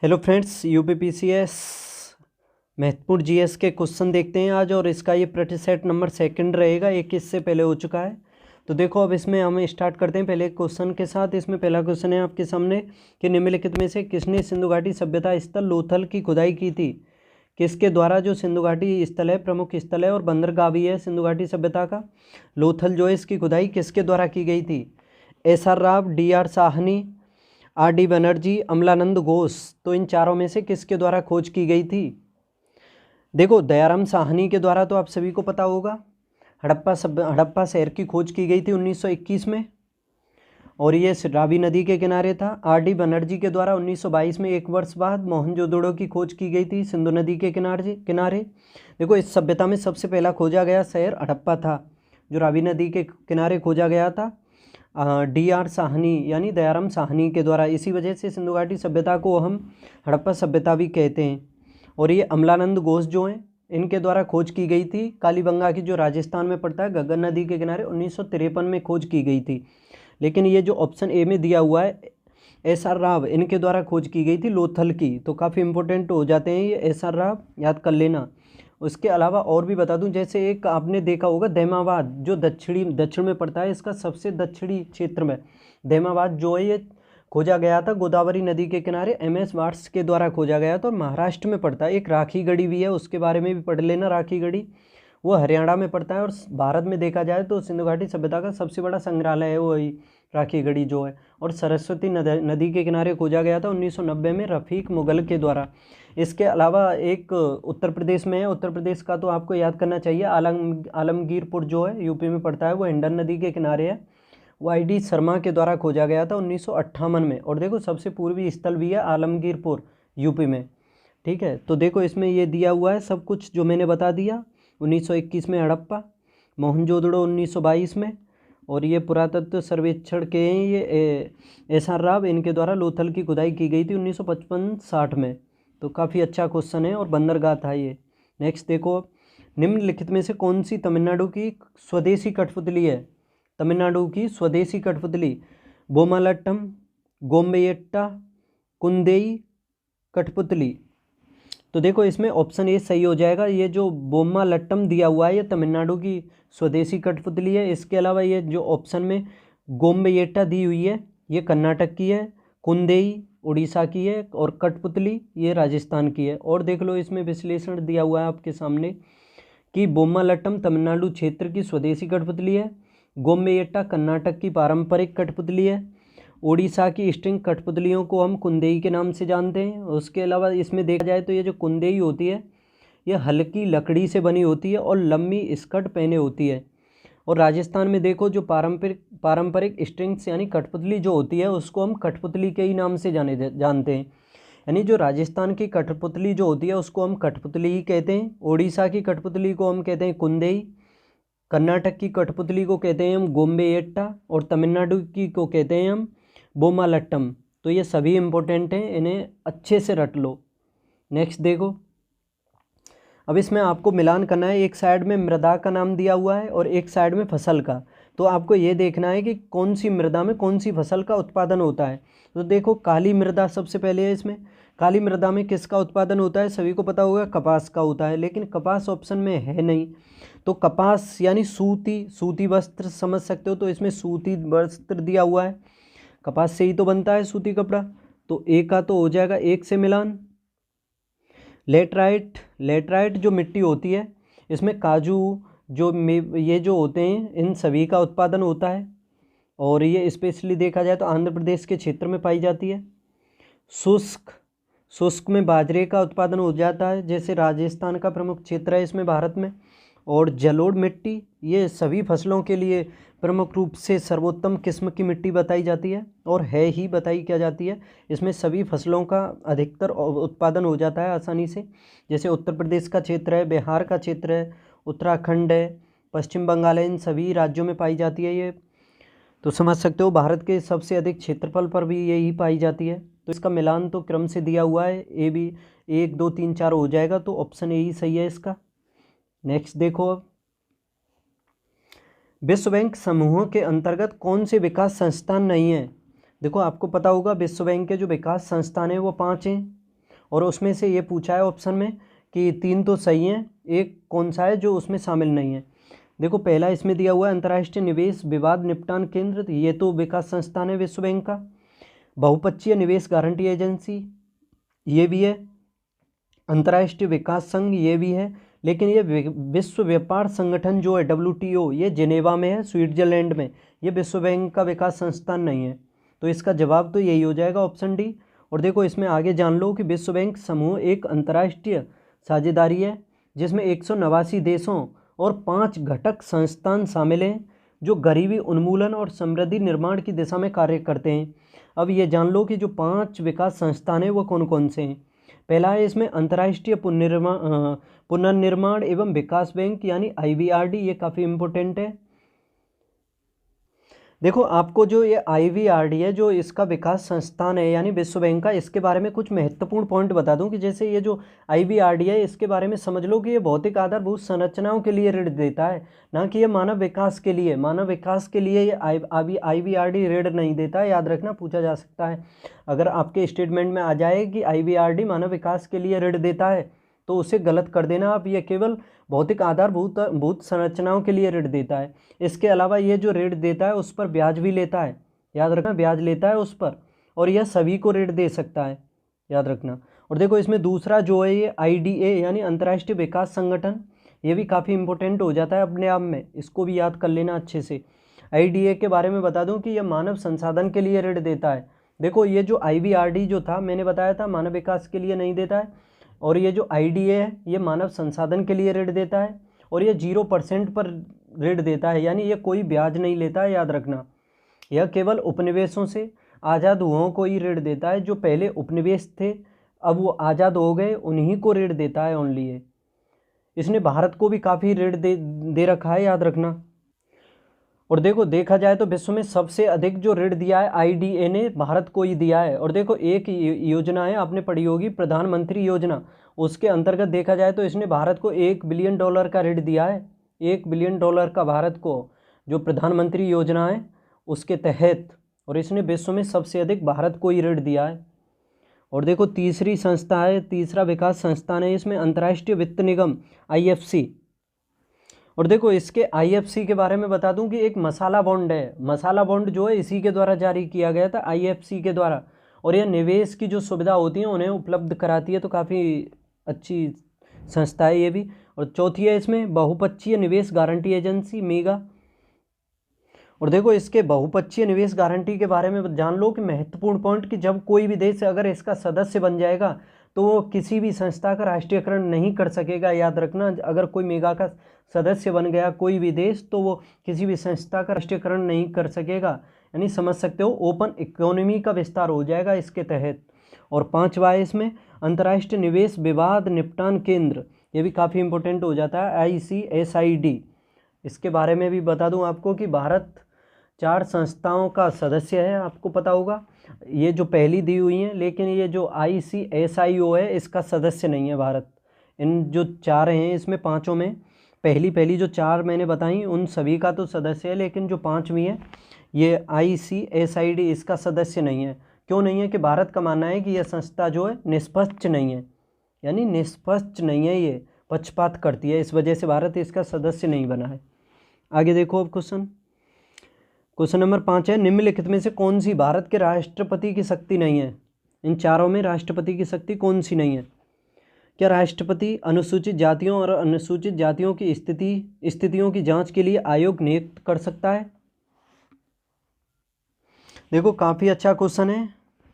Hello friends, UPPCS महत्वपूर्ण GS के question देखते हैं आज। और इसका ये प्रैक्टिस सेट नंबर सेकंड रहेगा, एक इससे पहले हो चुका है। तो देखो अब इसमें हम स्टार्ट करते हैं पहले क्वेश्चन के साथ। इसमें पहला क्वेश्चन है आपके सामने कि निम्नलिखित में से किसने सिंधु घाटी सभ्यता स्थल लोथल की खुदाई की थी। किसके द्वारा जो सिंधु घाटी स्थल है, प्रमुख स्थल है और बंदरगाह भी है सिंधु घाटी सभ्यता का। लोथल जो है इसकी खुदाई किसके द्वारा की गई थी? SR. Rao, DR. Sahni, RD. Banerjee, Amalanand Ghosh. तो इन चारों में से किसके द्वारा खोज की गई थी? देखो, दयाराम साहनी के द्वारा तो आप सभी को पता होगा। हड़प्पा शहर की खोज की गई थी 1921 में और ये रावी नदी के किनारे था। आर.डी. बनर्जी के द्वारा 1922 में, एक वर्ष बाद, मोहनजोदड़ो की खोज की गई थी सिंधु नदी के किनारे। देखो, इस सभ्यता में सबसे पहला खोजा गया शहर हड़प्पा था, जो रावी नदी के किनारे खोजा गया था डी.आर. साहनी यानी दयाराम साहनी के द्वारा। इसी वजह से सिंधु घाटी सभ्यता को हम हड़प्पा सभ्यता भी कहते हैं। और ये अमलानंद घोष जो हैं, इनके द्वारा खोज की गई थी कालीबंगा की, जो राजस्थान में पड़ता है, घग्गर नदी के किनारे 1953 में खोज की गई थी। लेकिन ये जो ऑप्शन ए में दिया हुआ है एस.आर. राव, इनके द्वारा खोज की गई थी लोथल की। तो काफ़ी इंपॉर्टेंट हो जाते हैं ये एस.आर. राव, याद कर लेना। उसके अलावा और भी बता दूं, जैसे एक आपने देखा होगा दैमाबाद, जो दक्षिण में पड़ता है, इसका सबसे दक्षिणी क्षेत्र में दैमाबाद जो है ये खोजा गया था गोदावरी नदी के किनारे, एम.एस. वाट्स के द्वारा खोजा गया था और महाराष्ट्र में पड़ता है। एक राखी गढ़ी भी है, उसके बारे में भी पढ़ लेना। राखी गढ़ी वो हरियाणा में पड़ता है और भारत में देखा जाए तो सिंधु घाटी सभ्यता का सबसे बड़ा संग्रहालय है वही राखी गढ़ी जो है। और सरस्वती नदी के किनारे खोजा गया था 1990 में रफ़ीक मुगल के द्वारा। इसके अलावा एक उत्तर प्रदेश में है, उत्तर प्रदेश का तो आपको याद करना चाहिए, आलमगीरपुर जो है यूपी में पड़ता है, वो हिंडन नदी के किनारे है। वाई.डी. शर्मा के द्वारा खोजा गया था 1958 में। और देखो, सबसे पूर्वी स्थल भी है आलमगीरपुर यूपी में। ठीक है, तो देखो इसमें ये दिया हुआ है सब कुछ जो मैंने बता दिया। 1921 में हड़प्पा, मोहनजोदड़ो 1922 में, और ये पुरातत्व सर्वेक्षण के हैं ये एस.आर. राव, इनके द्वारा लोथल की खुदाई की गई थी 1955-60 में। तो काफ़ी अच्छा क्वेश्चन है और बंदरगाह था ये। नेक्स्ट देखो, निम्नलिखित में से कौन सी तमिलनाडु की स्वदेशी कठपुतली है? तमिलनाडु की स्वदेशी कठपुतली बोमालट्टम, गोम्बेयट्टा, कुंदेई कठपुतली। तो देखो इसमें ऑप्शन ए सही हो जाएगा। ये जो बोमालट्टम दिया हुआ है ये तमिलनाडु की स्वदेशी कठपुतली है। इसके अलावा ये जो ऑप्शन में गोम्बेयट्टा दी हुई है ये कर्नाटक की है, कुंदेई उड़ीसा की है और कठपुतली ये राजस्थान की है। और देख लो इसमें विश्लेषण दिया हुआ है आपके सामने कि बोमालट्टम तमिलनाडु क्षेत्र की स्वदेशी कठपुतली है, गोम्बेयट्टा कर्नाटक की पारंपरिक कठपुतली है, उड़ीसा की स्ट्रिंग कठपुतलियों को हम कुंदेई के नाम से जानते हैं। उसके अलावा इसमें देखा जाए तो ये जो कुंदेई होती है ये हल्की लकड़ी से बनी होती है और लंबी स्कर्ट पहने होती है। और राजस्थान में देखो जो पारंपरिक स्ट्रिंग्स यानी कठपुतली जो होती है उसको हम कठपुतली के ही नाम से जानते हैं। यानी जो राजस्थान की कठपुतली जो होती है उसको हम कठपुतली ही कहते हैं, उड़ीसा की कठपुतली को हम कहते हैं कुंदेई, कर्नाटक की कठपुतली को कहते हैं हम गोम्बेयट्टा और तमिलनाडु की को कहते हैं हम बोमालट्टम। तो ये सभी इम्पोर्टेंट हैं, इन्हें अच्छे से रट लो। नेक्स्ट देखो, अब इसमें आपको मिलान करना है। एक साइड में मृदा का नाम दिया हुआ है और एक साइड में फसल का। तो आपको ये देखना है कि कौन सी मृदा में कौन सी फसल का उत्पादन होता है। तो देखो, काली मृदा सबसे पहले है। इसमें काली मृदा में किसका उत्पादन होता है? सभी को पता होगा कपास का होता है, लेकिन कपास ऑप्शन में है नहीं। तो कपास यानी सूती वस्त्र समझ सकते हो। तो इसमें सूती वस्त्र दिया हुआ है, कपास से ही तो बनता है सूती कपड़ा। तो ए का तो हो जाएगा, एक से मिलान। लेटराइट जो मिट्टी होती है इसमें काजू ये जो होते हैं इन सभी का उत्पादन होता है और ये स्पेशली देखा जाए तो आंध्र प्रदेश के क्षेत्र में पाई जाती है। शुष्क में बाजरे का उत्पादन हो जाता है, जैसे राजस्थान का प्रमुख क्षेत्र है इसमें भारत में। और जलोढ़ मिट्टी ये सभी फसलों के लिए प्रमुख रूप से सर्वोत्तम किस्म की मिट्टी बताई जाती है और है ही बताई क्या जाती है। इसमें सभी फसलों का अधिकतर उत्पादन हो जाता है आसानी से, जैसे उत्तर प्रदेश का क्षेत्र है, बिहार का क्षेत्र है, उत्तराखंड है, पश्चिम बंगाल है, इन सभी राज्यों में पाई जाती है ये। तो समझ सकते हो भारत के सबसे अधिक क्षेत्रफल पर भी यही पाई जाती है। तो इसका मिलान तो क्रम से दिया हुआ है, ए भी 1 2 3 4 हो जाएगा, तो ऑप्शन ए ही सही है इसका। नेक्स्ट देखो, अब विश्व बैंक समूह के अंतर्गत कौन से विकास संस्थान नहीं है? देखो आपको पता होगा विश्व बैंक के जो विकास संस्थान है वो 5 हैं। और उसमें से ये पूछा है ऑप्शन में कि 3 तो सही हैं, एक कौन सा है जो उसमें शामिल नहीं है। देखो पहला इसमें दिया हुआ है अंतर्राष्ट्रीय निवेश विवाद निपटान केंद्र, ये तो विकास संस्थान है विश्व बैंक का। बहुपक्षीय निवेश गारंटी एजेंसी, ये भी है। अंतर्राष्ट्रीय विकास संघ, ये भी है। लेकिन ये विश्व व्यापार संगठन जो है WTO, ये जिनेवा में है, स्विट्जरलैंड में। ये विश्व बैंक का विकास संस्थान नहीं है। तो इसका जवाब तो यही हो जाएगा, ऑप्शन डी। और देखो इसमें आगे जान लो कि विश्व बैंक समूह एक अंतर्राष्ट्रीय साझेदारी है जिसमें 189 देशों और 5 घटक संस्थान शामिल हैं जो गरीबी उन्मूलन और समृद्धि निर्माण की दिशा में कार्य करते हैं। अब ये जान लो कि जो 5 विकास संस्थान हैं वो कौन कौन से हैं। पहला है इसमें अंतर्राष्ट्रीय पुनर्निर्माण एवं विकास बैंक यानी IVRD, ये काफ़ी इम्पोर्टेंट है। देखो आपको जो ये IVRD है, जो इसका विकास संस्थान है यानी विश्व बैंक का, इसके बारे में कुछ महत्वपूर्ण पॉइंट बता दूं कि जैसे ये जो IVRD है, इसके बारे में समझ लो कि ये भौतिक आधारभूत संरचनाओं के लिए ऋण देता है, ना कि ये मानव विकास के लिए। मानव विकास के लिए ये IVRD ऋण नहीं देता है, याद रखना, पूछा जा सकता है। अगर आपके स्टेटमेंट में आ जाए कि IVRD मानव विकास के लिए ऋण देता है तो उसे गलत कर देना आप, ये केवल भौतिक आधारभूत संरचनाओं के लिए ऋण देता है। इसके अलावा ये जो ऋण देता है उस पर ब्याज भी लेता है, याद रखना, ब्याज लेता है उस पर, और यह सभी को ऋण दे सकता है, याद रखना। और देखो इसमें दूसरा जो है ये IDA यानी अंतर्राष्ट्रीय विकास संगठन, ये भी काफ़ी इंपॉर्टेंट हो जाता है अपने आप में, इसको भी याद कर लेना अच्छे से। IDA के बारे में बता दूं कि यह मानव संसाधन के लिए ऋण देता है। देखो ये जो IVRD जो था, मैंने बताया था मानव विकास के लिए नहीं देता है, और ये जो IDA है ये मानव संसाधन के लिए ऋण देता है, और ये 0% पर ऋण देता है, यानी ये कोई ब्याज नहीं लेता है, याद रखना। यह केवल उपनिवेशों से आज़ाद हुओं को ही ऋण देता है, जो पहले उपनिवेश थे अब वो आज़ाद हो गए, उन्हीं को ऋण देता है ओनली ये। इसने भारत को भी काफ़ी ऋण दे रखा है, याद रखना। और देखो देखा जाए तो विश्व में सबसे अधिक जो ऋण दिया है IDA ने भारत को ही दिया है। और देखो एक योजना है, आपने पढ़ी होगी, प्रधानमंत्री योजना, उसके अंतर्गत देखा जाए तो इसने भारत को $1 बिलियन का ऋण दिया है। $1 बिलियन का भारत को, जो प्रधानमंत्री योजना है उसके तहत, और इसने विश्व में सबसे अधिक भारत को ही ऋण दिया है। और देखो तीसरी संस्था है, तीसरा विकास संस्थान है इसमें अंतर्राष्ट्रीय वित्त निगम IFC। और देखो इसके IFC के बारे में बता दूं कि एक मसाला बॉन्ड है, मसाला बॉन्ड जो है इसी के द्वारा जारी किया गया था, IFC के द्वारा, और यह निवेश की जो सुविधा होती है उन्हें उपलब्ध कराती है, तो काफ़ी अच्छी संस्था है ये भी। और चौथी है इसमें बहुपक्षीय निवेश गारंटी एजेंसी, मेगा। और देखो इसके बहुपक्षीय निवेश गारंटी के बारे में जान लो कि महत्वपूर्ण पॉइंट कि जब कोई भी देश अगर इसका सदस्य बन जाएगा तो वो किसी भी संस्था का राष्ट्रीयकरण नहीं कर सकेगा, याद रखना। अगर कोई मेगा का सदस्य बन गया कोई भी देश तो वो किसी भी संस्था का राष्ट्रीयकरण नहीं कर सकेगा, यानी समझ सकते हो ओपन इकोनॉमी का विस्तार हो जाएगा इसके तहत। और पांचवा है इसमें अंतर्राष्ट्रीय निवेश विवाद निपटान केंद्र, ये भी काफ़ी इंपॉर्टेंट हो जाता है, ICSID। इसके बारे में भी बता दूं आपको कि भारत 4 संस्थाओं का सदस्य है, आपको पता होगा, ये जो पहली दी हुई हैं, लेकिन ये जो ICSIO है इसका सदस्य नहीं है भारत। इन जो 4 हैं इसमें 5 में पहली जो 4 मैंने बताई उन सभी का तो सदस्य है, लेकिन जो 5वीं है ये ICSID इसका सदस्य नहीं है। क्यों नहीं है? कि भारत का मानना है कि यह संस्था जो है निष्पक्ष नहीं है, यानी निष्पक्ष नहीं है, ये पक्षपात करती है, इस वजह से भारत इसका सदस्य नहीं बना है। आगे देखो अब क्वेश्चन नंबर 5 है, निम्नलिखित में से कौन सी भारत के राष्ट्रपति की शक्ति नहीं है? इन चारों में राष्ट्रपति की शक्ति कौन सी नहीं है? क्या राष्ट्रपति अनुसूचित जातियों और अनुसूचित जातियों की स्थितियों की जांच के लिए आयोग नियुक्त कर सकता है? देखो काफ़ी अच्छा क्वेश्चन है।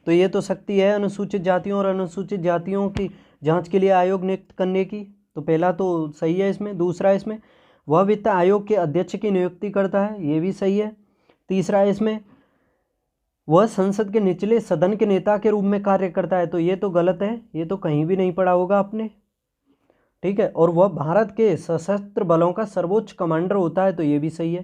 तो ये तो शक्ति है अनुसूचित जातियों और अनुसूचित जातियों की जांच के लिए आयोग नियुक्त करने की, तो पहला तो सही है इसमें। दूसरा इसमें वह वित्त आयोग के अध्यक्ष की नियुक्ति करता है, ये भी सही है। तीसरा इसमें वह संसद के निचले सदन के नेता के रूप में कार्य करता है, तो ये तो गलत है, ये तो कहीं भी नहीं पढ़ा होगा आपने, ठीक है। और वह भारत के सशस्त्र बलों का सर्वोच्च कमांडर होता है, तो ये भी सही है।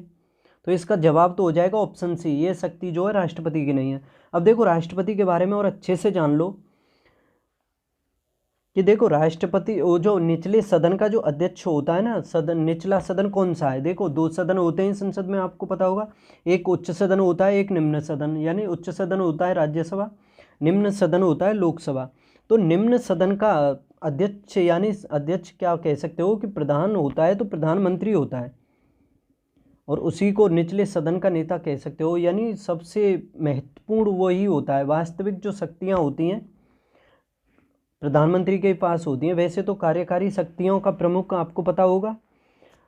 तो इसका जवाब तो हो जाएगा ऑप्शन सी, ये शक्ति जो है राष्ट्रपति की नहीं है। अब देखो राष्ट्रपति के बारे में और अच्छे से जान लो कि देखो राष्ट्रपति वो जो निचले सदन का जो अध्यक्ष होता है ना, सदन, निचला सदन कौन सा है? देखो 2 सदन होते हैं संसद में, आपको पता होगा, एक उच्च सदन होता है, एक निम्न सदन। यानी उच्च सदन होता है राज्यसभा, निम्न सदन होता है लोकसभा। तो निम्न सदन का अध्यक्ष, यानी अध्यक्ष क्या कह सकते हो कि प्रधान होता है तो प्रधानमंत्री होता है, और उसी को निचले सदन का नेता कह सकते हो, यानी सबसे महत्वपूर्ण वही होता है। वास्तविक जो शक्तियाँ होती हैं प्रधानमंत्री के पास होती हैं। वैसे तो कार्यकारी शक्तियों का प्रमुख आपको पता होगा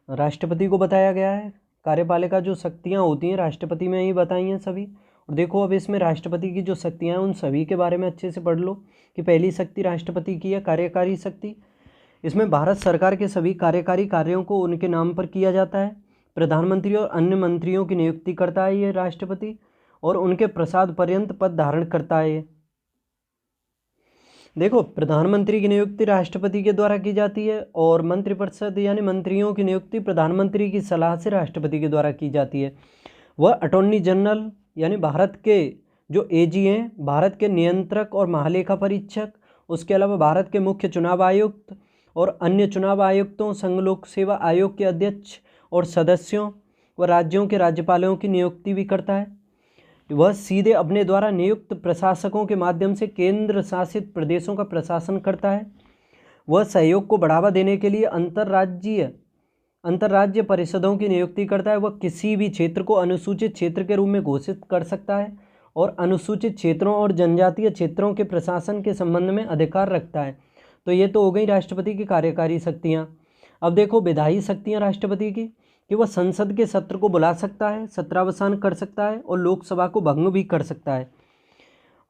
राष्ट्रपति को बताया गया है। कार्यपालिका जो शक्तियाँ होती हैं राष्ट्रपति में ही बताई हैं सभी। और देखो अब इसमें राष्ट्रपति की जो शक्तियाँ हैं उन सभी के बारे में अच्छे से पढ़ लो कि पहली शक्ति राष्ट्रपति की है कार्यकारी शक्ति। इसमें भारत सरकार के सभी कार्यकारी कार्यों को उनके नाम पर किया जाता है। प्रधानमंत्री और अन्य मंत्रियों की नियुक्ति करता है ये राष्ट्रपति, और उनके प्रसाद पर्यंत पद धारण करता है ये। देखो प्रधानमंत्री की नियुक्ति राष्ट्रपति के द्वारा की जाती है, और मंत्रिपरिषद यानी मंत्रियों की नियुक्ति प्रधानमंत्री की सलाह से राष्ट्रपति के द्वारा की जाती है। वह अटॉर्नी जनरल यानी भारत के जो एजी हैं, भारत के नियंत्रक और महालेखा परीक्षक, उसके अलावा भारत के मुख्य चुनाव आयुक्त और अन्य चुनाव आयुक्तों, संघ लोक सेवा आयोग के अध्यक्ष और सदस्यों व राज्यों के राज्यपालों की नियुक्ति भी करता है। वह सीधे अपने द्वारा नियुक्त प्रशासकों के माध्यम से केंद्र शासित प्रदेशों का प्रशासन करता है। वह सहयोग को बढ़ावा देने के लिए अंतर्राज्य परिषदों की नियुक्ति करता है। वह किसी भी क्षेत्र को अनुसूचित क्षेत्र के रूप में घोषित कर सकता है और अनुसूचित क्षेत्रों और जनजातीय क्षेत्रों के प्रशासन के संबंध में अधिकार रखता है। तो ये तो हो गई राष्ट्रपति की कार्यकारी शक्तियाँ। अब देखो विधायी शक्तियाँ राष्ट्रपति की, कि वह संसद के सत्र को बुला सकता है, सत्रावसान कर सकता है और लोकसभा को भंग भी कर सकता है।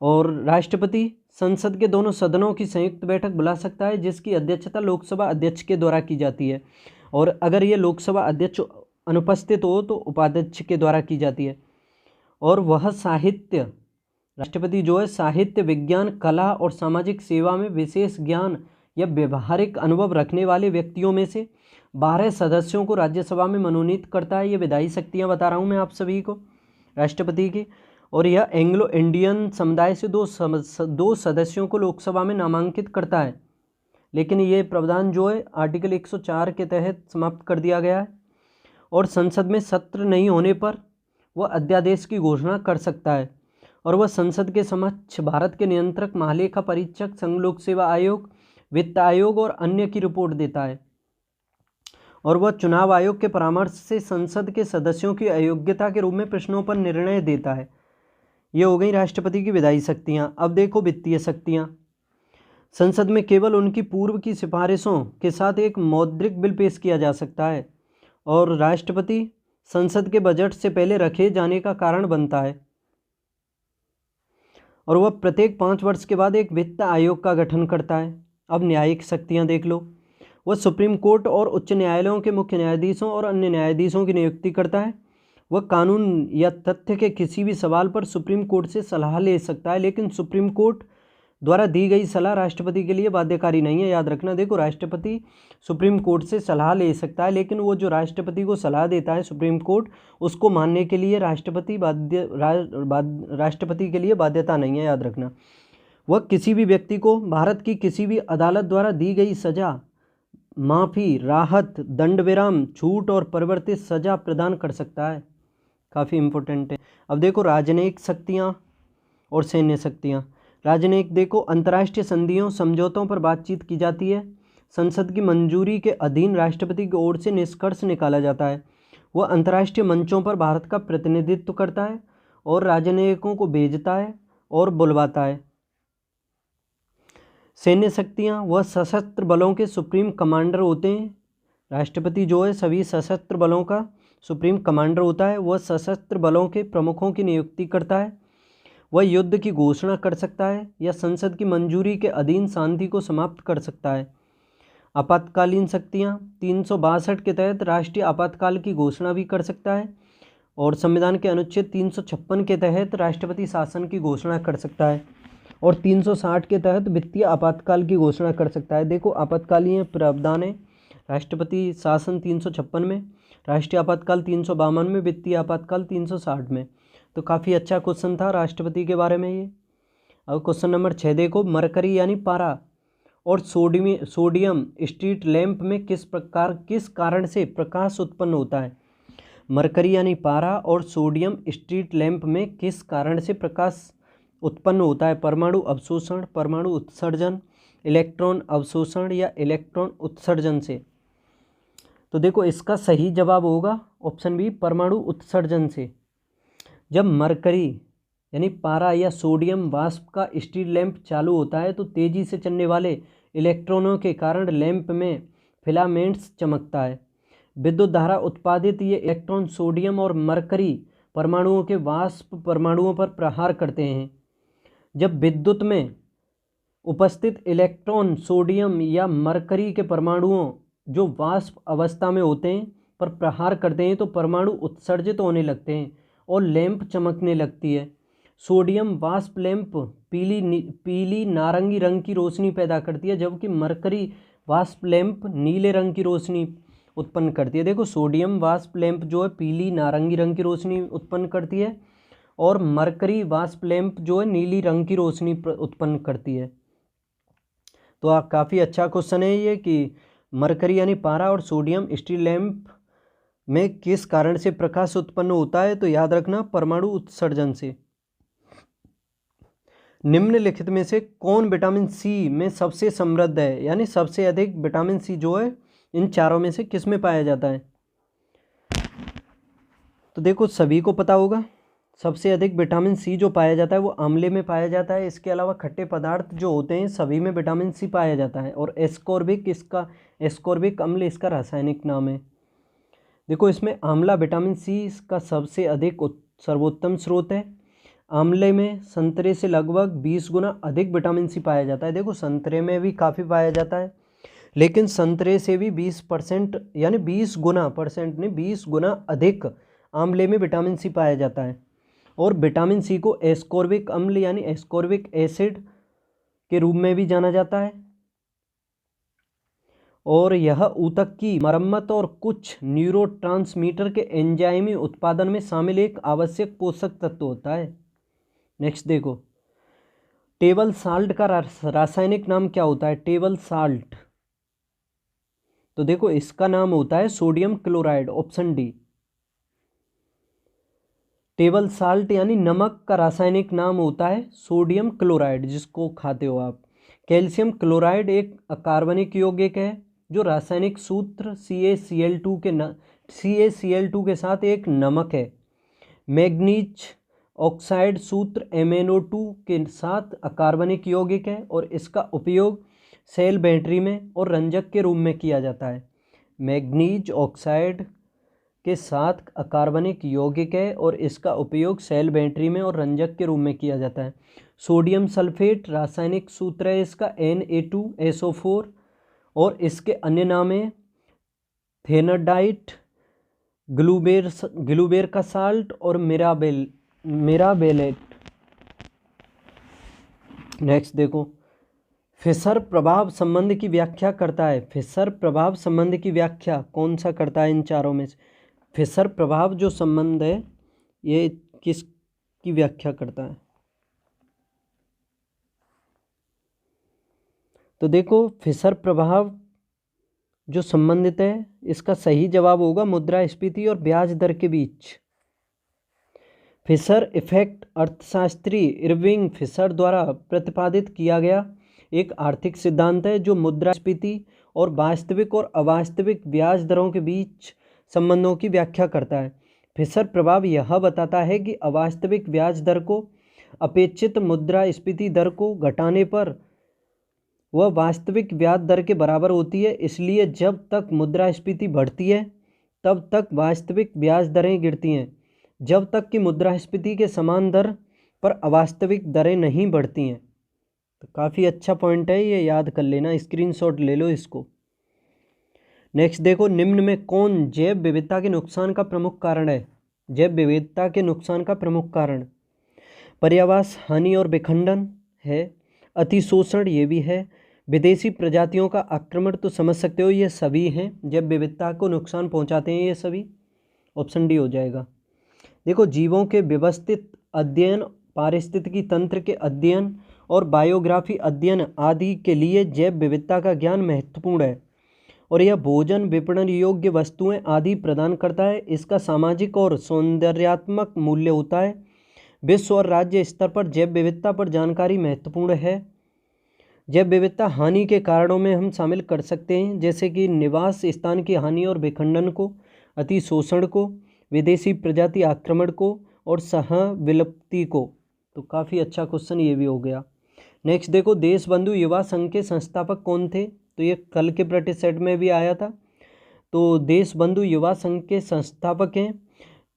और राष्ट्रपति संसद के दोनों सदनों की संयुक्त बैठक बुला सकता है, जिसकी अध्यक्षता लोकसभा अध्यक्ष के द्वारा की जाती है, और अगर ये लोकसभा अध्यक्ष अनुपस्थित हो तो उपाध्यक्ष के द्वारा की जाती है। और वह राष्ट्रपति जो है साहित्य, विज्ञान, कला और सामाजिक सेवा में विशेष ज्ञान या व्यवहारिक अनुभव रखने वाले व्यक्तियों में से 12 सदस्यों को राज्यसभा में मनोनीत करता है। ये विधायी शक्तियाँ बता रहा हूँ मैं आप सभी को राष्ट्रपति की। और यह एंग्लो इंडियन समुदाय से दो सदस्यों को लोकसभा में नामांकित करता है, लेकिन ये प्रावधान जो है आर्टिकल 104 के तहत समाप्त कर दिया गया है। और संसद में सत्र नहीं होने पर वह अध्यादेश की घोषणा कर सकता है, और वह संसद के समक्ष भारत के नियंत्रक, महालेखा परीक्षक, संघ लोक सेवा आयोग, वित्त आयोग और अन्य की रिपोर्ट देता है। और वह चुनाव आयोग के परामर्श से संसद के सदस्यों की अयोग्यता के रूप में प्रश्नों पर निर्णय देता है। ये हो गई राष्ट्रपति की विधायी शक्तियाँ। अब देखो वित्तीय शक्तियाँ। संसद में केवल उनकी पूर्व की सिफारिशों के साथ एक मौद्रिक बिल पेश किया जा सकता है, और राष्ट्रपति संसद के बजट से पहले रखे जाने का कारण बनता है। और वह प्रत्येक 5 वर्ष के बाद एक वित्त आयोग का गठन करता है। अब न्यायिक शक्तियाँ देख लो। वह सुप्रीम कोर्ट और उच्च न्यायालयों के मुख्य न्यायाधीशों और अन्य न्यायाधीशों की नियुक्ति करता है। वह कानून या तथ्य के किसी भी सवाल पर सुप्रीम कोर्ट से सलाह ले सकता है, लेकिन सुप्रीम कोर्ट द्वारा दी गई सलाह राष्ट्रपति के लिए बाध्यकारी नहीं है। याद रखना, देखो राष्ट्रपति सुप्रीम कोर्ट से सलाह ले सकता है, लेकिन वो जो राष्ट्रपति को सलाह देता है सुप्रीम कोर्ट, उसको मानने के लिए राष्ट्रपति के लिए बाध्यता नहीं है। याद रखना, वह किसी भी व्यक्ति को भारत की किसी भी अदालत द्वारा दी गई सजा, माफ़ी, राहत, दंड विराम, छूट और परिवर्तित सजा प्रदान कर सकता है। काफ़ी इम्पोर्टेंट है। अब देखो राजनयिक शक्तियाँ और सैन्य शक्तियाँ। राजनयिक देखो, अंतर्राष्ट्रीय संधियों, समझौतों पर बातचीत की जाती है। संसद की मंजूरी के अधीन राष्ट्रपति की ओर से निष्कर्ष निकाला जाता है। वह अंतर्राष्ट्रीय मंचों पर भारत का प्रतिनिधित्व करता है और राजनयिकों को भेजता है और बुलवाता है। सैन्य शक्तियाँ, वह सशस्त्र बलों के सुप्रीम कमांडर होते हैं। राष्ट्रपति जो है सभी सशस्त्र बलों का सुप्रीम कमांडर होता है। वह सशस्त्र बलों के प्रमुखों की नियुक्ति करता है। वह युद्ध की घोषणा कर सकता है या संसद की मंजूरी के अधीन शांति को समाप्त कर सकता है। आपातकालीन शक्तियाँ, 362 के तहत राष्ट्रीय आपातकाल की घोषणा भी कर सकता है, और संविधान के अनुच्छेद 356 के तहत राष्ट्रपति शासन की घोषणा कर सकता है, और 360 के तहत वित्तीय आपातकाल की घोषणा कर सकता है। देखो आपातकालीन प्रावधान है राष्ट्रपति शासन 356 में, राष्ट्रीय आपातकाल 352 में, वित्तीय आपातकाल 360 में। तो काफ़ी अच्छा क्वेश्चन था राष्ट्रपति के बारे में ये। अब क्वेश्चन नंबर 6 देखो, मरकरी यानी पारा और सोडियम स्ट्रीट लैंप में किस कारण से प्रकाश उत्पन्न होता है। मरकरी यानी पारा और सोडियम स्ट्रीट लैंप में किस कारण से प्रकाश उत्पन्न होता है? परमाणु अवशोषण, परमाणु उत्सर्जन, इलेक्ट्रॉन अवशोषण या इलेक्ट्रॉन उत्सर्जन से। तो देखो इसका सही जवाब होगा ऑप्शन बी, परमाणु उत्सर्जन से। जब मरकरी यानी पारा या सोडियम वाष्प का स्टील लैंप चालू होता है तो तेजी से चलने वाले इलेक्ट्रॉनों के कारण लैंप में फिलामेंट्स चमकता है। विद्युत धारा उत्पादित ये इलेक्ट्रॉन सोडियम और मरकरी परमाणुओं के वाष्प परमाणुओं पर प्रहार करते हैं। जब विद्युत में उपस्थित इलेक्ट्रॉन सोडियम या मरकरी के परमाणुओं जो वाष्प अवस्था में होते हैं पर प्रहार करते हैं तो परमाणु उत्सर्जित होने लगते हैं और लैंप चमकने लगती है। सोडियम वाष्प लैंप पीली नारंगी रंग की रोशनी पैदा करती है, जबकि मरकरी वाष्प लैंप नीले रंग की रोशनी उत्पन्न करती है। देखो सोडियम वाष्प लैंप जो है पीली नारंगी रंग की रोशनी उत्पन्न करती है और मरकरी वाष्प लैंप जो है नीली रंग की रोशनी उत्पन्न करती है। तो काफ़ी अच्छा क्वेश्चन है ये कि मरकरी यानी पारा और सोडियम स्टील लैंप में किस कारण से प्रकाश उत्पन्न होता है? तो याद रखना परमाणु उत्सर्जन से। निम्नलिखित में से कौन विटामिन सी में सबसे समृद्ध है, यानी सबसे अधिक विटामिन सी जो है इन चारों में से किस में पाया जाता है? तो देखो सभी को पता होगा सबसे अधिक विटामिन सी जो पाया जाता है वो आंवले में पाया जाता है। इसके अलावा खट्टे पदार्थ जो होते हैं सभी में विटामिन सी पाया जाता है। और एस्कॉर्बिक अम्ल इसका रासायनिक नाम है। देखो इसमें आंवला विटामिन सी का सबसे अधिक सर्वोत्तम स्रोत है। आंवले में संतरे से लगभग 20 गुना अधिक विटामिन सी पाया जाता है। देखो संतरे में भी काफ़ी पाया जाता है, लेकिन संतरे से भी 20% यानी 20 गुना, परसेंट नहीं 20 गुना अधिक आंवले में विटामिन सी पाया जाता है। और विटामिन सी को एस्कॉर्बिक अम्ल यानी एस्कॉर्बिक एसिड के रूप में भी जाना जाता है। और यह ऊतक की मरम्मत और कुछ न्यूरोट्रांसमीटर के एंजाइमी उत्पादन में शामिल एक आवश्यक पोषक तत्व होता है। नेक्स्ट देखो, टेबल साल्ट का रासायनिक नाम क्या होता है? टेबल साल्ट, तो देखो इसका नाम होता है sodium chloride, option D. Table salt यानी नमक का रासायनिक नाम होता है सोडियम क्लोराइड, जिसको खाते हो आप। कैल्शियम क्लोराइड एक अकार्बनिक यौगिक है जो रासायनिक सूत्र CaCl2 के साथ एक नमक है। मैग्नीज ऑक्साइड सूत्र MnO2 के साथ अकार्बनिक यौगिक है और इसका उपयोग सेल बैटरी में और रंजक के रूप में किया जाता है। मैग्नीज ऑक्साइड के साथ अकार्बनिक यौगिक है और इसका उपयोग सेल बैटरी में और रंजक के रूप में किया जाता है। सोडियम सल्फेट रासायनिक सूत्र है इसका Na2SO4 और इसके अन्य नाम है थेनडाइट, ग्लूबेर का साल्ट और मिराबेलेट। नेक्स्ट देखो, फिशर प्रभाव संबंध की व्याख्या करता है। फिशर प्रभाव संबंध की व्याख्या कौन सा करता है इन चारों में से? फिशर प्रभाव जो संबंध है ये किस की व्याख्या करता है? तो देखो फिशर प्रभाव जो संबंधित है इसका सही जवाब होगा मुद्रास्फीति और ब्याज दर के बीच। फिशर इफेक्ट अर्थशास्त्री इरविंग फिशर द्वारा प्रतिपादित किया गया एक आर्थिक सिद्धांत है जो मुद्रास्फीति और वास्तविक और अवास्तविक ब्याज दरों के बीच संबंधों की व्याख्या करता है। फिशर प्रभाव यह बताता है कि अवास्तविक ब्याज दर को अपेक्षित मुद्रास्फीति दर को घटाने पर वह वास्तविक ब्याज दर के बराबर होती है। इसलिए जब तक मुद्रास्फीति बढ़ती है तब तक वास्तविक ब्याज दरें गिरती हैं, जब तक कि मुद्रास्फीति के समान दर पर अवास्तविक दरें नहीं बढ़ती हैं। तो काफ़ी अच्छा पॉइंट है, ये याद कर लेना, स्क्रीनशॉट ले लो इसको। नेक्स्ट देखो, निम्न में कौन जैव विविधता के नुकसान का प्रमुख कारण है? जैव विविधता के नुकसान का प्रमुख कारण पर्यावास हानि और विखंडन है, अतिशोषण ये भी है, विदेशी प्रजातियों का आक्रमण तो समझ सकते हो ये सभी हैं जैव विविधता को नुकसान पहुंचाते हैं, ये सभी ऑप्शन डी हो जाएगा। देखो जीवों के व्यवस्थित अध्ययन, पारिस्थितिकी तंत्र के अध्ययन और बायोग्राफी अध्ययन आदि के लिए जैव विविधता का ज्ञान महत्वपूर्ण है और यह भोजन, विपणन योग्य वस्तुएं आदि प्रदान करता है। इसका सामाजिक और सौंदर्यात्मक मूल्य होता है। विश्व और राज्य स्तर पर जैव विविधता पर जानकारी महत्वपूर्ण है। जैव विविधता हानि के कारणों में हम शामिल कर सकते हैं, जैसे कि निवास स्थान की हानि और विखंडन को, अतिशोषण को, विदेशी प्रजाति आक्रमण को और सह विलुप्ति को। तो काफ़ी अच्छा क्वेश्चन ये भी हो गया। नेक्स्ट देखो, देश बंधु युवा संघ के संस्थापक कौन थे? तो ये कल के प्रैक्टिस सेट में भी आया था। तो देश बंधु युवा संघ के संस्थापक हैं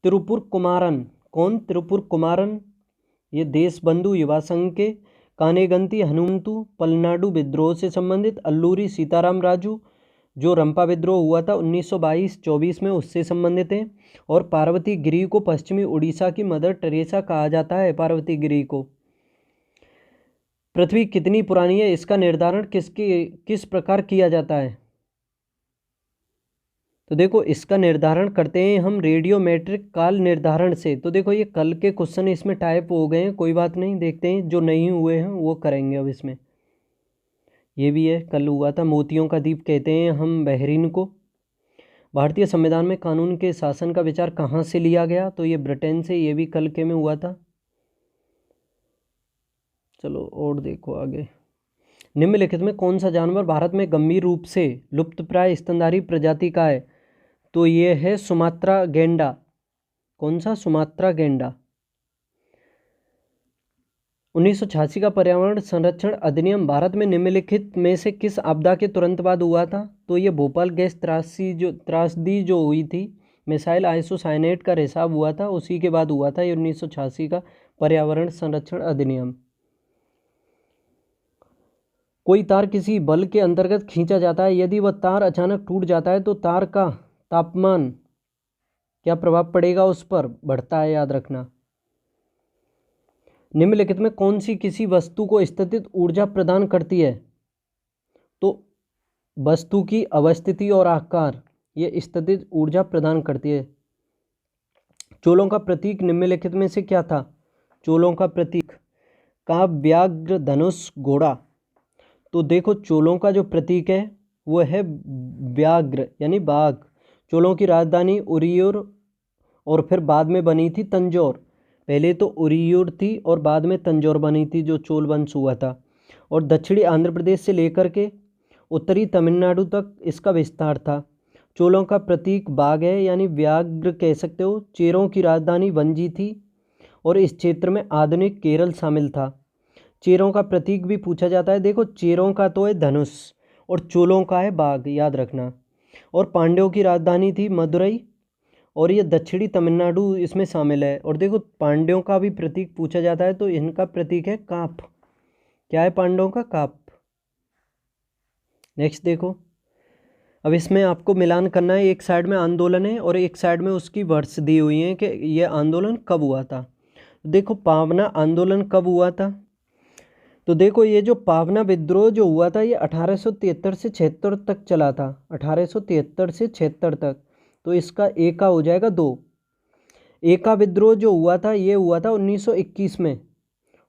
तिरुपुर कुमारन। कौन? तिरुपुर कुमारन। ये देश बंधु युवा संघ के। कानेगंती हनुमंतु पलनाडु विद्रोह से संबंधित। अल्लूरी सीताराम राजू जो रंपा विद्रोह हुआ था 1922-24 में, उससे संबंधित हैं। और पार्वती गिरी को पश्चिमी उड़ीसा की मदर टेरेसा कहा जाता है। पार्वती गिरी को। पृथ्वी कितनी पुरानी है, इसका निर्धारण किस प्रकार किया जाता है? तो देखो, इसका निर्धारण करते हैं हम रेडियोमेट्रिक काल निर्धारण से। तो देखो, ये कल के क्वेश्चन इसमें टाइप हो गए हैं, कोई बात नहीं, देखते हैं जो नहीं हुए हैं वो करेंगे अब इसमें। ये भी है, कल हुआ था। मोतियों का द्वीप कहते हैं हम बहरीन को। भारतीय संविधान में कानून के शासन का विचार कहाँ से लिया गया? तो ये ब्रिटेन से। ये भी कल के में हुआ था। चलो और देखो आगे। निम्नलिखित में कौन सा जानवर भारत में गंभीर रूप से लुप्तप्राय स्तनधारी प्रजाति का है? तो ये है सुमात्रा गैंडा। कौन सा? सुमात्रा गैंडा। 1986 का पर्यावरण संरक्षण अधिनियम भारत में निम्नलिखित में से किस आपदा के तुरंत बाद हुआ था? तो ये भोपाल गैस त्रासदी जो हुई थी, मिसाइल आइसोसाइनेट का रिसाव हुआ था, उसी के बाद हुआ था ये 1986 का पर्यावरण संरक्षण अधिनियम। कोई तार किसी बल के अंतर्गत खींचा जाता है, यदि वह तार अचानक टूट जाता है तो तार का तापमान क्या प्रभाव पड़ेगा उस पर? बढ़ता है, याद रखना। निम्नलिखित में कौन सी किसी वस्तु को स्थितिज ऊर्जा प्रदान करती है? तो वस्तु की अवस्थिति और आकार ये स्थितिज ऊर्जा प्रदान करती है। चोलों का प्रतीक निम्नलिखित में से क्या था? चोलों का प्रतीक काव्याग्र धनुष घोड़ा। तो देखो, चोलों का जो प्रतीक है वो है व्याघ्र यानी बाघ। चोलों की राजधानी उरियूर और फिर बाद में बनी थी तंजौर। पहले तो उरियूर थी और बाद में तंजौर बनी थी, जो चोल वंश हुआ था। और दक्षिणी आंध्र प्रदेश से लेकर के उत्तरी तमिलनाडु तक इसका विस्तार था। चोलों का प्रतीक बाघ है यानी व्याघ्र कह सकते हो। चेरों की राजधानी वंजी थी और इस क्षेत्र में आधुनिक केरल शामिल था। चेरों का प्रतीक भी पूछा जाता है। देखो, चेरों का तो है धनुष और चोलों का है बाघ, याद रखना। और पांड्यों की राजधानी थी मदुरई और ये दक्षिणी तमिलनाडु इसमें शामिल है। और देखो, पांड्यों का भी प्रतीक पूछा जाता है, तो इनका प्रतीक है काप। क्या है पांड्यों का? काप। नेक्स्ट देखो, अब इसमें आपको मिलान करना है। एक साइड में आंदोलन है और एक साइड में उसकी वर्ष दी हुई है कि ये आंदोलन कब हुआ था। देखो, पावना आंदोलन कब हुआ था? तो देखो, ये जो पावना विद्रोह जो हुआ था ये 1873 से 76 तक चला था। 1873 से 76 तक। तो इसका एका हो जाएगा 2। एका विद्रोह जो हुआ था ये हुआ था 1921 में।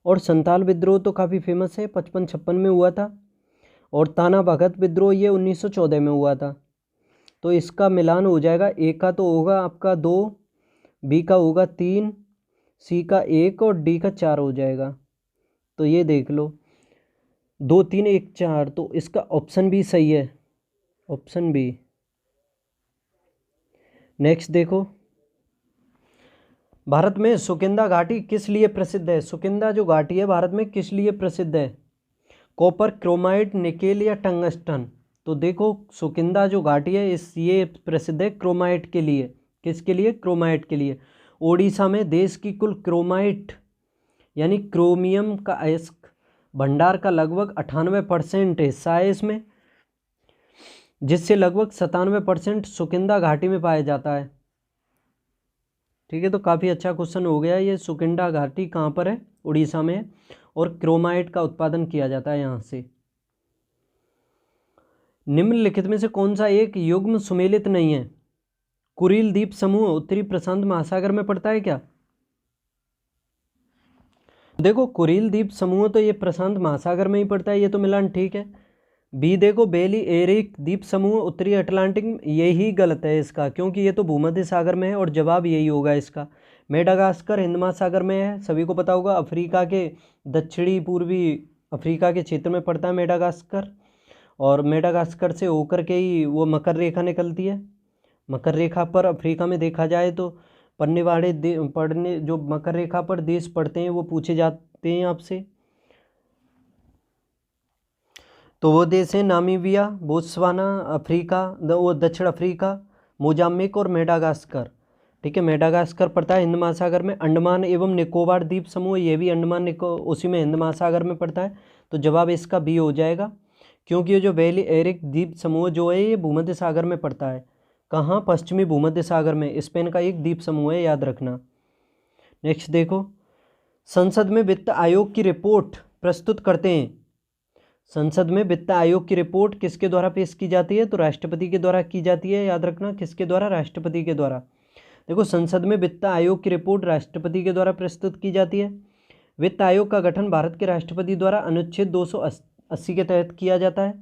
और संताल विद्रोह तो काफ़ी फेमस है, 55-56 में हुआ था। और ताना भगत विद्रोह ये 1914 में हुआ था। तो इसका मिलान हो जाएगा। ए का तो होगा आपका 2, बी का होगा 3, सी का 1 और डी का 4 हो जाएगा। तो ये देख लो, 2, 3, 1, 4। तो इसका ऑप्शन बी सही है, ऑप्शन बी। नेक्स्ट देखो, भारत में सुकिंदा घाटी किस लिए प्रसिद्ध है? सुकिंदा जो घाटी है भारत में किस लिए प्रसिद्ध है? कॉपर, क्रोमाइट, निकेल या टंगस्टन? तो देखो, सुकिंदा जो घाटी है ये प्रसिद्ध है क्रोमाइट के लिए। किसके लिए? क्रोमाइट के लिए। ओडिशा में देश की कुल क्रोमाइट यानी क्रोमियम का अयस्क भंडार का लगभग 98% हिस्सा है इसमें, जिससे लगभग 97% सुकिंदा घाटी में पाया जाता है। ठीक है, तो काफ़ी अच्छा क्वेश्चन हो गया। ये सुकिंदा घाटी कहाँ पर है? उड़ीसा में है और क्रोमाइट का उत्पादन किया जाता है यहाँ से। निम्नलिखित में से कौन सा एक युग्म सुमेलित नहीं है? कुरिल द्वीप समूह उत्तरी प्रशांत महासागर में पड़ता है क्या? देखो, कुरिल द्वीप समूह तो ये प्रशांत महासागर में ही पड़ता है, ये तो मिलान ठीक है। बी देखो, बेली एरिक द्वीप समूह उत्तरी अटलांटिक, यही गलत है इसका, क्योंकि ये तो भूमध्य सागर में है और जवाब यही होगा इसका। मेडागास्कर हिंद महासागर में है, सभी को पता होगा। अफ्रीका के दक्षिणी पूर्वी अफ्रीका के क्षेत्र में पड़ता है मेडागास्कर, और मेडागास्कर से होकर के ही वो मकर रेखा निकलती है। मकर रेखा पर अफ्रीका में देखा जाए तो पढ़ने जो मकर रेखा पर देश पढ़ते हैं वो पूछे जाते हैं आपसे। तो वो देश हैं नामीबिया, बोत्सवाना, अफ्रीका, वो दक्षिण अफ्रीका, मोजाम्बिक और मेडागास्कर। ठीक है, मेडागास्कर पड़ता है हिंद महासागर में। अंडमान एवं निकोबार द्वीप समूह, ये भी उसी में हिंद महासागर में पड़ता है। तो जवाब इसका बी हो जाएगा, क्योंकि ये जो वैली एरिक द्वीप समूह जो है ये भूमध्य सागर में पड़ता है। कहाँ? पश्चिमी भूमध्य सागर में। स्पेन का एक द्वीप समूह है, याद रखना। नेक्स्ट देखो, संसद में वित्त आयोग की रिपोर्ट प्रस्तुत करते हैं। संसद में वित्त आयोग की रिपोर्ट किसके द्वारा पेश की जाती है? तो राष्ट्रपति के द्वारा की जाती है, याद रखना। किसके द्वारा? राष्ट्रपति के द्वारा। देखो, संसद में वित्त आयोग की रिपोर्ट राष्ट्रपति के द्वारा प्रस्तुत की जाती है। वित्त आयोग का गठन भारत के राष्ट्रपति द्वारा अनुच्छेद 280 के तहत किया जाता है,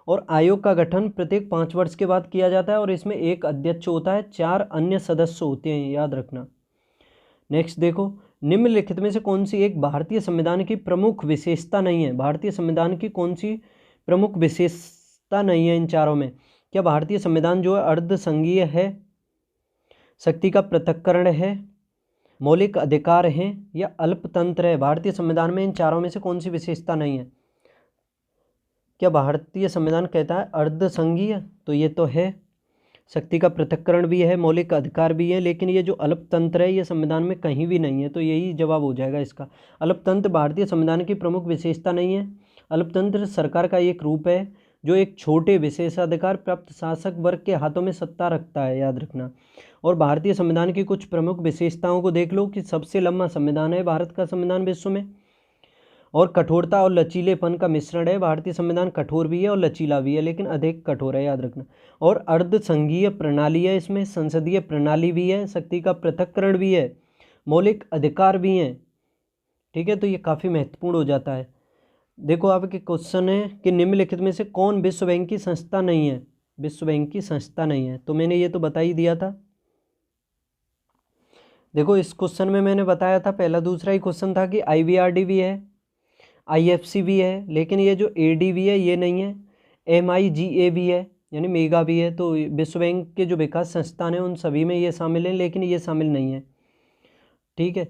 और आयोग का गठन प्रत्येक 5 वर्ष के बाद किया जाता है, और इसमें एक अध्यक्ष होता है, 4 अन्य सदस्य होते हैं, याद रखना। नेक्स्ट देखो, निम्नलिखित में से कौन सी एक भारतीय संविधान की प्रमुख विशेषता नहीं है? भारतीय संविधान की कौन सी प्रमुख विशेषता नहीं है इन चारों में? क्या भारतीय संविधान जो है अर्धसंघीय है, शक्ति का पृथक्करण है, मौलिक अधिकार हैं, या अल्पतंत्र है? भारतीय संविधान में इन चारों में से कौन सी विशेषता नहीं है? क्या भारतीय संविधान कहता है अर्धसंघीय? तो ये तो है। शक्ति का पृथक्करण भी है, मौलिक अधिकार भी है, लेकिन ये जो अल्पतंत्र है ये संविधान में कहीं भी नहीं है। तो यही जवाब हो जाएगा इसका। अल्पतंत्र भारतीय संविधान की प्रमुख विशेषता नहीं है। अल्पतंत्र सरकार का एक रूप है जो एक छोटे विशेषाधिकार प्राप्त शासक वर्ग के हाथों में सत्ता रखता है, याद रखना। और भारतीय संविधान की कुछ प्रमुख विशेषताओं को देख लो कि सबसे लंबा संविधान है भारत का संविधान विश्व में, और कठोरता और लचीलेपन का मिश्रण है। भारतीय संविधान कठोर भी है और लचीला भी है, लेकिन अधिक कठोर है, याद रखना। और अर्धसंघीय प्रणाली है, इसमें संसदीय प्रणाली भी है, शक्ति का पृथक्करण भी है, मौलिक अधिकार भी हैं। ठीक है, तो ये काफ़ी महत्वपूर्ण हो जाता है। देखो, आपके क्वेश्चन है कि निम्नलिखित में से कौन विश्व बैंक की संस्था नहीं है? विश्व बैंक की संस्था नहीं है, तो मैंने ये तो बता ही दिया था। देखो, इस क्वेश्चन में मैंने बताया था, पहला दूसरा ही क्वेश्चन था कि IBRD भी है, IFC भी है, लेकिन ये जो ADB है ये नहीं है। MIGA भी है, यानी मेगा भी है। तो विश्व बैंक के जो विकास संस्थान हैं उन सभी में ये शामिल हैं, लेकिन ये शामिल नहीं है। ठीक है,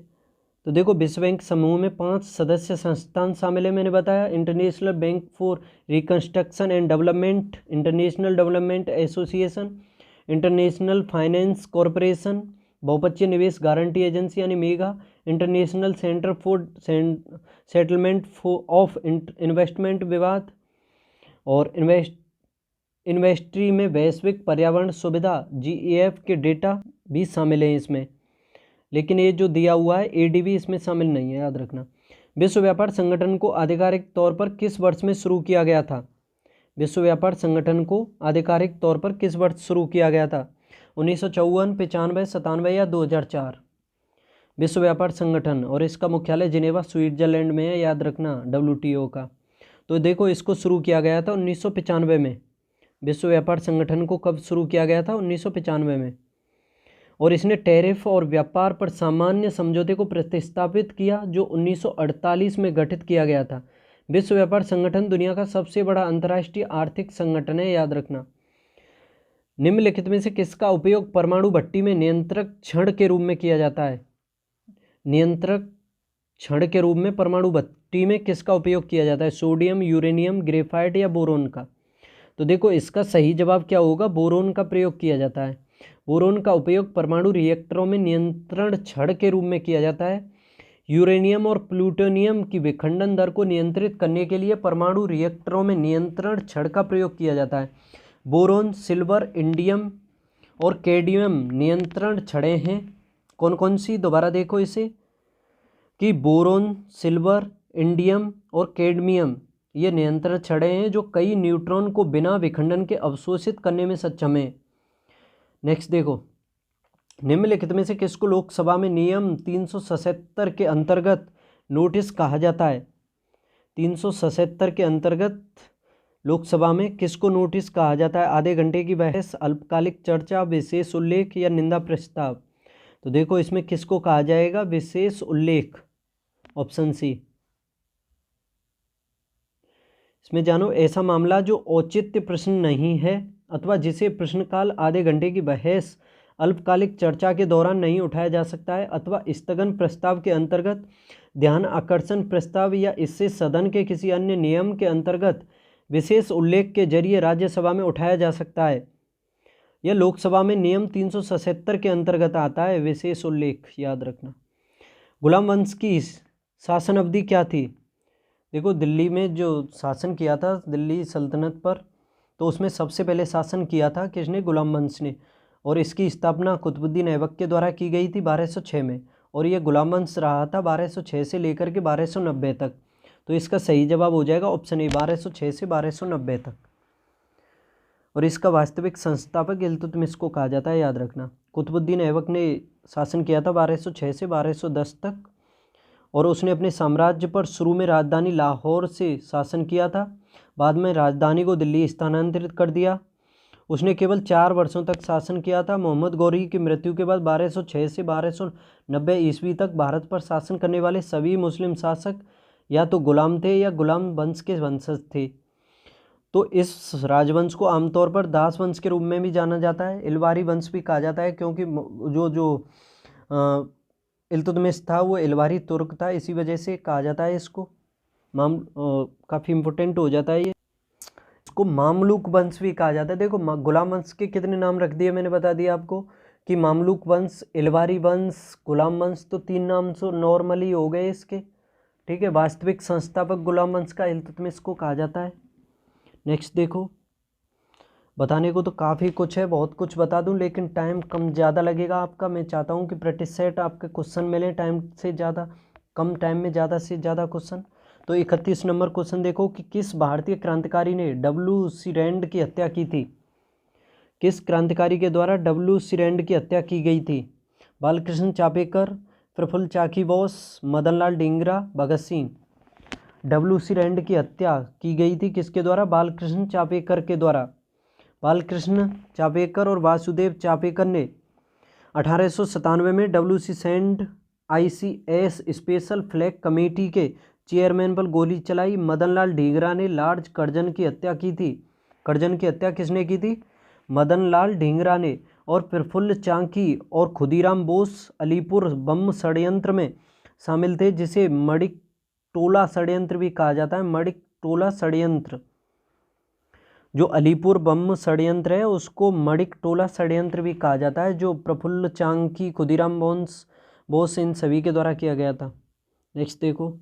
तो देखो, विश्व बैंक समूह में 5 सदस्य संस्थान शामिल है, मैंने बताया। International bank for reconstruction and development, international development association, international finance corporation, बहुपक्षीय निवेश गारंटी एजेंसी यानी mega, international centre for settlement of investment विवाद, और इन्वेस्ट्री में वैश्विक पर्यावरण सुविधा GEF के डेटा भी शामिल हैं इसमें। लेकिन ये जो दिया हुआ है ADB इसमें शामिल नहीं है, याद रखना। विश्व व्यापार संगठन को आधिकारिक तौर पर किस वर्ष में शुरू किया गया था? विश्व व्यापार संगठन को आधिकारिक तौर पर किस वर्ष शुरू किया गया था? 1954, 95, 97 या 2004? विश्व व्यापार संगठन, और इसका मुख्यालय जिनेवा स्विट्जरलैंड में है, याद रखना, WTO का। तो देखो, इसको शुरू किया गया था 1995 में। विश्व व्यापार संगठन को कब शुरू किया गया था? 1995 में। और इसने टैरिफ और व्यापार पर सामान्य समझौते को प्रतिस्थापित किया, जो 1948 में गठित किया गया था। विश्व व्यापार संगठन दुनिया का सबसे बड़ा अंतर्राष्ट्रीय आर्थिक संगठन है, याद रखना। निम्नलिखित में से किसका उपयोग परमाणु भट्टी में नियंत्रक छड़ के रूप में किया जाता है? नियंत्रक छड़ के रूप में परमाणु भट्टी में किसका उपयोग किया जाता है? सोडियम, यूरेनियम, ग्रेफाइट या बोरोन का? तो देखो, इसका सही जवाब क्या होगा? बोरोन का प्रयोग किया जाता है। बोरोन का उपयोग परमाणु रिएक्टरों में नियंत्रण छड़ के रूप में किया जाता है। यूरेनियम और प्लूटोनियम की विखंडन दर को नियंत्रित करने के लिए परमाणु रिएक्टरों में नियंत्रण छड़ का प्रयोग किया जाता है। बोरोन, सिल्वर, इंडियम और कैडमियम नियंत्रण छड़ें हैं। कौन कौन सी? दोबारा देखो इसे, कि बोरोन, सिल्वर, इंडियम और कैडमियम ये नियंत्रण छड़ें हैं जो कई न्यूट्रॉन को बिना विखंडन के अवशोषित करने में सक्षम है। नेक्स्ट देखो, निम्नलिखित में से किसको लोकसभा में नियम 377 के अंतर्गत नोटिस कहा जाता है? 377 के अंतर्गत लोकसभा में किसको नोटिस कहा जाता है? आधे घंटे की बहस, अल्पकालिक चर्चा, विशेष उल्लेख या निंदा प्रस्ताव? तो देखो इसमें किसको कहा जाएगा, विशेष उल्लेख, ऑप्शन सी। इसमें जानो, ऐसा मामला जो औचित्य प्रश्न नहीं है अथवा जिसे प्रश्नकाल आधे घंटे की बहस अल्पकालिक चर्चा के दौरान नहीं उठाया जा सकता है अथवा स्थगन प्रस्ताव के अंतर्गत, ध्यान आकर्षण प्रस्ताव या इससे सदन के किसी अन्य नियम के अंतर्गत विशेष उल्लेख के जरिए राज्यसभा में उठाया जा सकता है। यह लोकसभा में नियम 377 के अंतर्गत आता है, विशेष उल्लेख, याद रखना। गुलाम वंश की शासन अवधि क्या थी? देखो दिल्ली में जो शासन किया था दिल्ली सल्तनत पर, तो उसमें सबसे पहले शासन किया था किसने? गुलाम वंश ने। और इसकी स्थापना कुतुबुद्दीन ऐबक के द्वारा की गई थी 1206 में, और ये गुलाम वंश रहा था 1206 से लेकर के 1290 तक। तो इसका सही जवाब हो जाएगा ऑप्शन ए, 1206 से 1290 तक। और इसका वास्तविक संस्थापक इल्तुतमिश को कहा जाता है, याद रखना। कुतुबुद्दीन ऐबक ने शासन किया था 1206 से 1210 तक, और उसने अपने साम्राज्य पर शुरू में राजधानी लाहौर से शासन किया था, बाद में राजधानी को दिल्ली स्थानांतरित कर दिया। उसने केवल 4 वर्षों तक शासन किया था। मोहम्मद गौरी की मृत्यु के बाद 1206 से 1290 ईस्वी तक भारत पर शासन करने वाले सभी मुस्लिम शासक या तो गुलाम थे या गुलाम वंश के वंशज थे। तो इस राजवंश को आमतौर पर दास वंश के रूप में भी जाना जाता है, इलवारी वंश भी कहा जाता है, क्योंकि जो इल्तुतमिश था वो इलवारी तुर्क था, इसी वजह से कहा जाता है इसको। काफ़ी इम्पोर्टेंट हो जाता है ये। इसको मामलुक वंश भी कहा जाता है। देखो गुलाम वंश के कितने नाम रख दिए मैंने बता दिया आपको, कि मामलुक वंश, इलवारी वंश, गुलाम वंश, तो 3 नाम तो नॉर्मली हो गए इसके, ठीक है। वास्तविक संस्थापक गुलाम वंश का इल्तुतमिश को कहा जाता है। नेक्स्ट देखो, बताने को तो काफ़ी कुछ है, बहुत कुछ बता दूं, लेकिन टाइम कम ज़्यादा लगेगा आपका। मैं चाहता हूं कि प्रैक्टिस सेट आपके क्वेश्चन मिले टाइम से ज़्यादा, कम टाइम में ज़्यादा से ज़्यादा क्वेश्चन। तो 31 नंबर क्वेश्चन देखो कि किस भारतीय क्रांतिकारी ने W.C. रैंड की हत्या की थी? किस क्रांतिकारी के द्वारा W.C. रैंड की हत्या की गई थी? बालकृष्ण चापेकर, प्रफुल्ल चाकी बोस, मदनलाल ढींगरा, भगत सिंह। W.C. रैंड की हत्या की गई थी किसके द्वारा? बालकृष्ण चापेकर के द्वारा। बालकृष्ण चापेकर और वासुदेव चापेकर ने 1897 में W.C. Rand ICS special flag committee के चेयरमैन पर गोली चलाई। मदनलाल ढींगरा ने लॉर्ड कर्जन की हत्या की थी। कर्जन की हत्या किसने की थी? मदनलाल ढींगरा ने। और प्रफुल्ल चाकी और खुदीराम बोस अलीपुर बम षड्यंत्र में शामिल थे, जिसे मणिकटोला षड्यंत्र भी कहा जाता है। मणिकटोला षड्यंत्र, जो अलीपुर बम षड्यंत्र है उसको मणिकटोला षड्यंत्र भी कहा जाता है, जो प्रफुल्ल चाकी, खुदीराम बोस इन सभी के द्वारा किया गया था। नेक्स्ट देखो,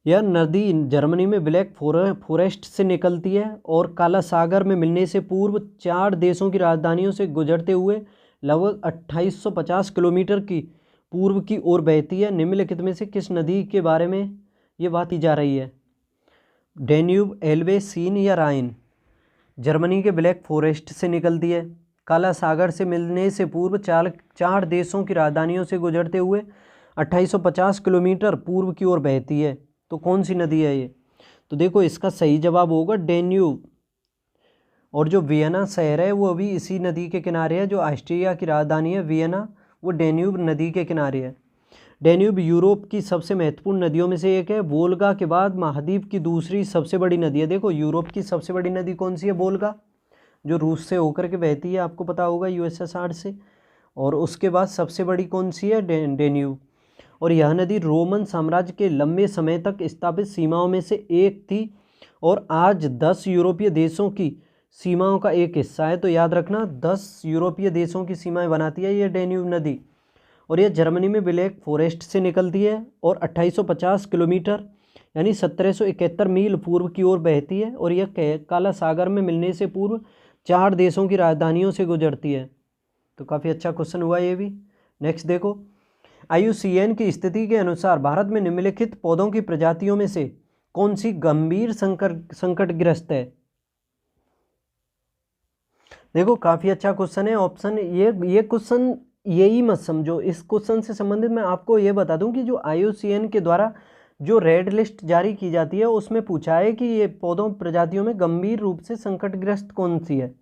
यह नदी जर्मनी में ब्लैक फॉरेस्ट से निकलती है और काला सागर में मिलने से पूर्व 4 देशों की राजधानियों से गुजरते हुए लगभग 2850 किलोमीटर की पूर्व की ओर बहती है। निम्नलिखित में से किस नदी के बारे में ये बात की जा रही है? डेन्यूब, एल्बे, सीन या राइन? जर्मनी के ब्लैक फॉरेस्ट से निकलती है, काला सागर से मिलने से पूर्व 4 देशों की राजधानियों से गुजरते हुए 2850 किलोमीटर पूर्व की ओर बहती है। तो कौन सी नदी है ये? तो देखो इसका सही जवाब होगा डेन्यूब। और जो वियना शहर है वो अभी इसी नदी के किनारे है। जो ऑस्ट्रिया की राजधानी है वियना, वो डेन्यूब नदी के किनारे है। डेन्यूब यूरोप की सबसे महत्वपूर्ण नदियों में से एक है। वोल्गा के बाद महाद्वीप की दूसरी सबसे बड़ी नदी है। देखो यूरोप की सबसे बड़ी नदी कौन सी है? वोल्गा, जो रूस से होकर के बहती है, आपको पता होगा, USSR से। और उसके बाद सबसे बड़ी कौन सी है? डेन्यूब। और यह नदी रोमन साम्राज्य के लंबे समय तक स्थापित सीमाओं में से एक थी और आज 10 यूरोपीय देशों की सीमाओं का एक हिस्सा है। तो याद रखना, 10 यूरोपीय देशों की सीमाएं बनाती है ये डेन्यूब नदी। और यह जर्मनी में ब्लैक फॉरेस्ट से निकलती है और 2850 किलोमीटर यानी 1771 मील पूर्व की ओर बहती है। और यह काला सागर में मिलने से पूर्व 4 देशों की राजधानियों से गुजरती है। तो काफ़ी अच्छा क्वेश्चन हुआ ये भी। नेक्स्ट देखो, IUCN की स्थिति के अनुसार भारत में निम्नलिखित पौधों की प्रजातियों में से कौन सी गंभीर संकटग्रस्त है? देखो काफ़ी अच्छा क्वेश्चन है। ऑप्शन ये क्वेश्चन यही मत समझो, इस क्वेश्चन से संबंधित मैं आपको ये बता दूं कि जो IUCN के द्वारा जो रेड लिस्ट जारी की जाती है उसमें पूछा है कि ये पौधों प्रजातियों में गंभीर रूप से संकटग्रस्त कौन सी है।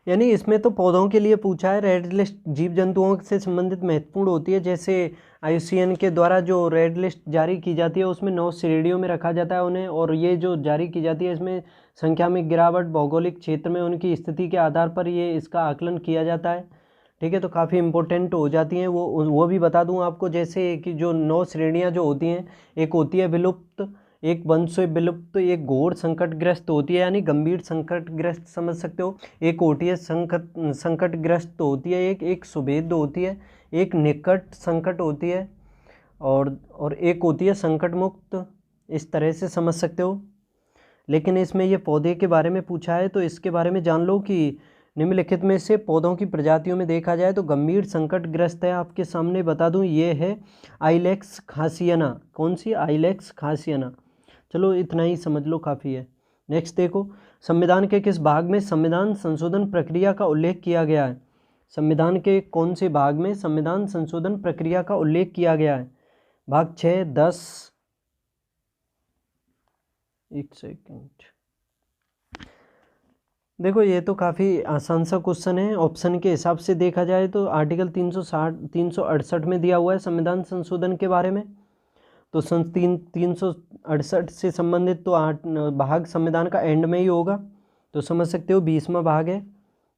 यानी इसमें तो पौधों के लिए पूछा है। रेड लिस्ट जीव जंतुओं से संबंधित महत्वपूर्ण होती है। जैसे IUCN के द्वारा जो रेड लिस्ट जारी की जाती है उसमें 9 श्रेणियों में रखा जाता है उन्हें, और ये जो जारी की जाती है इसमें संख्या में गिरावट, भौगोलिक क्षेत्र में उनकी स्थिति के आधार पर ये इसका आकलन किया जाता है। ठीक है, तो काफ़ी इंपॉर्टेंट हो जाती हैं वो भी बता दूं आपको। जैसे कि जो 9 श्रेणियां जो होती हैं, एक होती है विलुप्त, एक वंश से विलुप्त, एक घोर संकटग्रस्त होती है यानी गंभीर संकटग्रस्त समझ सकते हो, एक होती है संकटग्रस्त होती है, एक सुभेद होती है, एक निकट संकट होती है, और एक होती है संकट मुक्त। इस तरह से समझ सकते हो। लेकिन इसमें ये पौधे के बारे में पूछा है तो इसके बारे में जान लो कि निम्नलिखित में से पौधों की प्रजातियों में देखा जाए तो गंभीर संकटग्रस्त है। आपके सामने बता दूं ये है आइलेक्स खासियाना। कौन सी? Ilex khasiana. चलो इतना ही समझ लो, काफ़ी है। नेक्स्ट देखो, संविधान के किस भाग में संविधान संशोधन प्रक्रिया का उल्लेख किया गया है? संविधान के कौन से भाग में संविधान संशोधन प्रक्रिया का उल्लेख किया गया है? भाग 6, 10, एक सेकेंड। देखो ये तो काफ़ी आसान सा क्वेश्चन है। ऑप्शन के हिसाब से देखा जाए तो आर्टिकल 368 में दिया हुआ है संविधान संशोधन के बारे में। तो 368 से संबंधित तो 8 भाग संविधान का एंड में ही होगा, तो समझ सकते हो 20वां भाग है।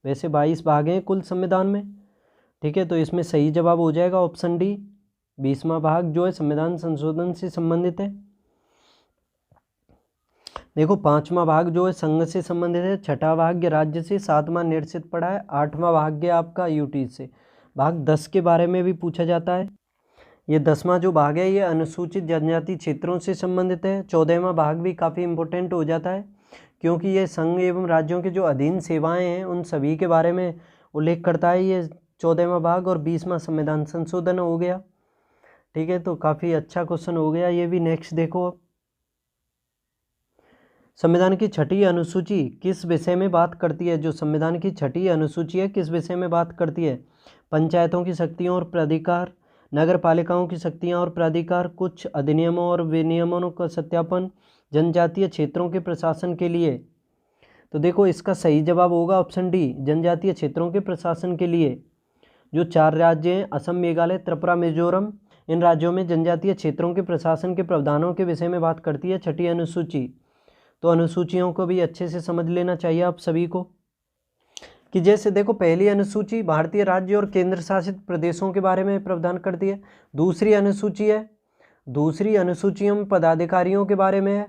वैसे 22 भाग हैं कुल संविधान में। ठीक है, तो इसमें सही जवाब हो जाएगा ऑप्शन डी, 20वां भाग जो है संविधान संशोधन से संबंधित है। देखो 5वां भाग जो है संघ से संबंधित है, 6ठा भाग राज्य से, 7वां निर्सित पड़ा है, 8वां भाग आपका यूटी से। भाग 10 के बारे में भी पूछा जाता है। ये 10वां जो भाग है ये अनुसूचित जनजाति क्षेत्रों से संबंधित है। 14वां भाग भी काफ़ी इंपॉर्टेंट हो जाता है क्योंकि ये संघ एवं राज्यों के जो अधीन सेवाएं हैं उन सभी के बारे में उल्लेख करता है ये 14वां भाग। और 20वां संविधान संशोधन हो गया। ठीक है, तो काफ़ी अच्छा क्वेश्चन हो गया ये भी। नेक्स्ट देखो, संविधान की 6ठी अनुसूची किस विषय में बात करती है? जो संविधान की 6ठी अनुसूची है किस विषय में बात करती है? पंचायतों की शक्तियों और प्राधिकार, नगर पालिकाओं की शक्तियां और प्राधिकार, कुछ अधिनियमों और विनियमों का सत्यापन, जनजातीय क्षेत्रों के प्रशासन के लिए। तो देखो इसका सही जवाब होगा ऑप्शन डी, जनजातीय क्षेत्रों के प्रशासन के लिए। जो 4 राज्य हैं असम, मेघालय, त्रिपुरा, मिजोरम, इन राज्यों में जनजातीय क्षेत्रों के प्रशासन के प्रावधानों के विषय में बात करती है 6ठी अनुसूची। तो अनुसूचियों को भी अच्छे से समझ लेना चाहिए आप सभी को कि जैसे देखो पहली अनुसूची भारतीय राज्य और केंद्र शासित प्रदेशों के बारे में प्रावधान करती है। दूसरी अनुसूचियों में पदाधिकारियों के बारे में है।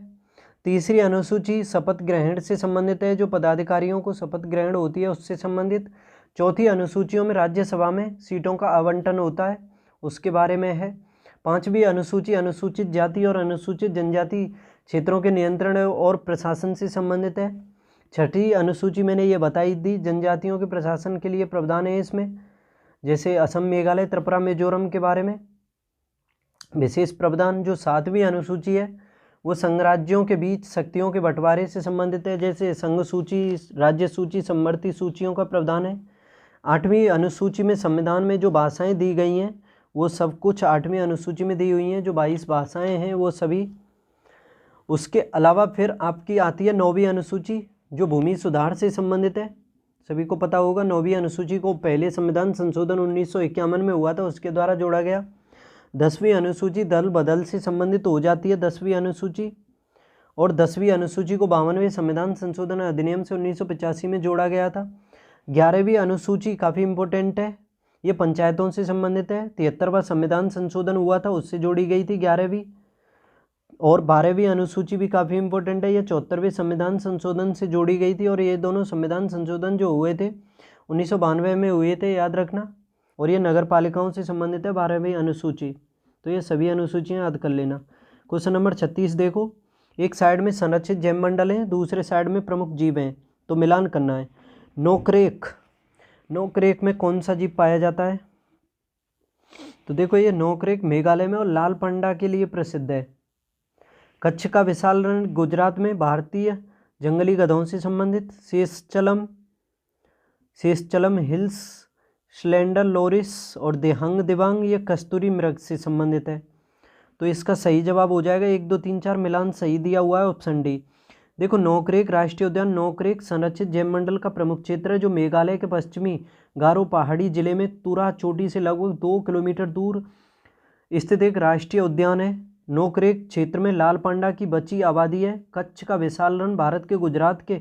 तीसरी अनुसूची शपथ ग्रहण से संबंधित है, जो पदाधिकारियों को शपथ ग्रहण होती है उससे संबंधित। चौथी अनुसूचियों में राज्यसभा में सीटों का आवंटन होता है उसके बारे में है। 5वीं अनुसूची अनुसूचित जाति और अनुसूचित जनजाति क्षेत्रों के नियंत्रण और प्रशासन से संबंधित है। 6ठी अनुसूची मैंने ये बताई दी, जनजातियों के प्रशासन के लिए प्रावधान है इसमें, जैसे असम, मेघालय, त्रिपुरा, मिजोरम के बारे में विशेष प्रावधान। जो 7वीं अनुसूची है वो संघ राज्यों के बीच शक्तियों के बंटवारे से संबंधित है, जैसे संघ सूची, राज्य सूची, समवर्ती सूचियों का प्रावधान है। 8वीं अनुसूची में संविधान में जो भाषाएं दी गई हैं वो सब कुछ 8वीं अनुसूची में दी हुई हैं, जो 22 भाषाएं हैं वो सभी। उसके अलावा फिर आपकी आती है 9वीं अनुसूची जो भूमि सुधार से संबंधित है। सभी को पता होगा 9वीं अनुसूची को पहले संविधान संशोधन 1951 में हुआ था, उसके द्वारा जोड़ा गया। 10वीं अनुसूची दल बदल से संबंधित हो जाती है 10वीं अनुसूची, और 10वीं अनुसूची को 52वें संविधान संशोधन अधिनियम से 1985 में जोड़ा गया था। 11वीं अनुसूची काफ़ी इंपॉर्टेंट है, ये पंचायतों से संबंधित है। 73वां संविधान संशोधन हुआ था उससे जोड़ी गई थी 11वीं। और 12वीं अनुसूची भी काफ़ी इंपॉर्टेंट है, ये 74वें संविधान संशोधन से जोड़ी गई थी। और ये दोनों संविधान संशोधन जो हुए थे 1992 में हुए थे, याद रखना। और ये नगर पालिकाओं से संबंधित है 12वीं अनुसूची। तो ये सभी अनुसूचियाँ याद कर लेना। क्वेश्चन नंबर 36 देखो, एक साइड में संरक्षित जैव मंडल हैं, दूसरे साइड में प्रमुख जीव हैं, तो मिलान करना है। नोकरेक में कौन सा जीव पाया जाता है? तो देखो ये नोकरेक मेघालय में और लाल पंडा के लिए प्रसिद्ध है। कच्छ का विशाल रण गुजरात में, भारतीय जंगली गधों से संबंधित। शेषचलम हिल्स, स्लेंडर लोरिस और देहांग दिबांग ये कस्तूरी मृग से संबंधित है। तो इसका सही जवाब हो जाएगा 1, 2, 3, 4 मिलान सही दिया हुआ है ऑप्शन डी। देखो नोकरेक राष्ट्रीय उद्यान नोकरेक संरक्षित जैव मंडल का प्रमुख क्षेत्र है जो मेघालय के पश्चिमी गारो पहाड़ी जिले में तुरा चोटी से लगभग 2 किलोमीटर दूर स्थित एक राष्ट्रीय उद्यान है। नोकरेक क्षेत्र में लाल पांडा की बची आबादी है। कच्छ का विशाल रण भारत के गुजरात के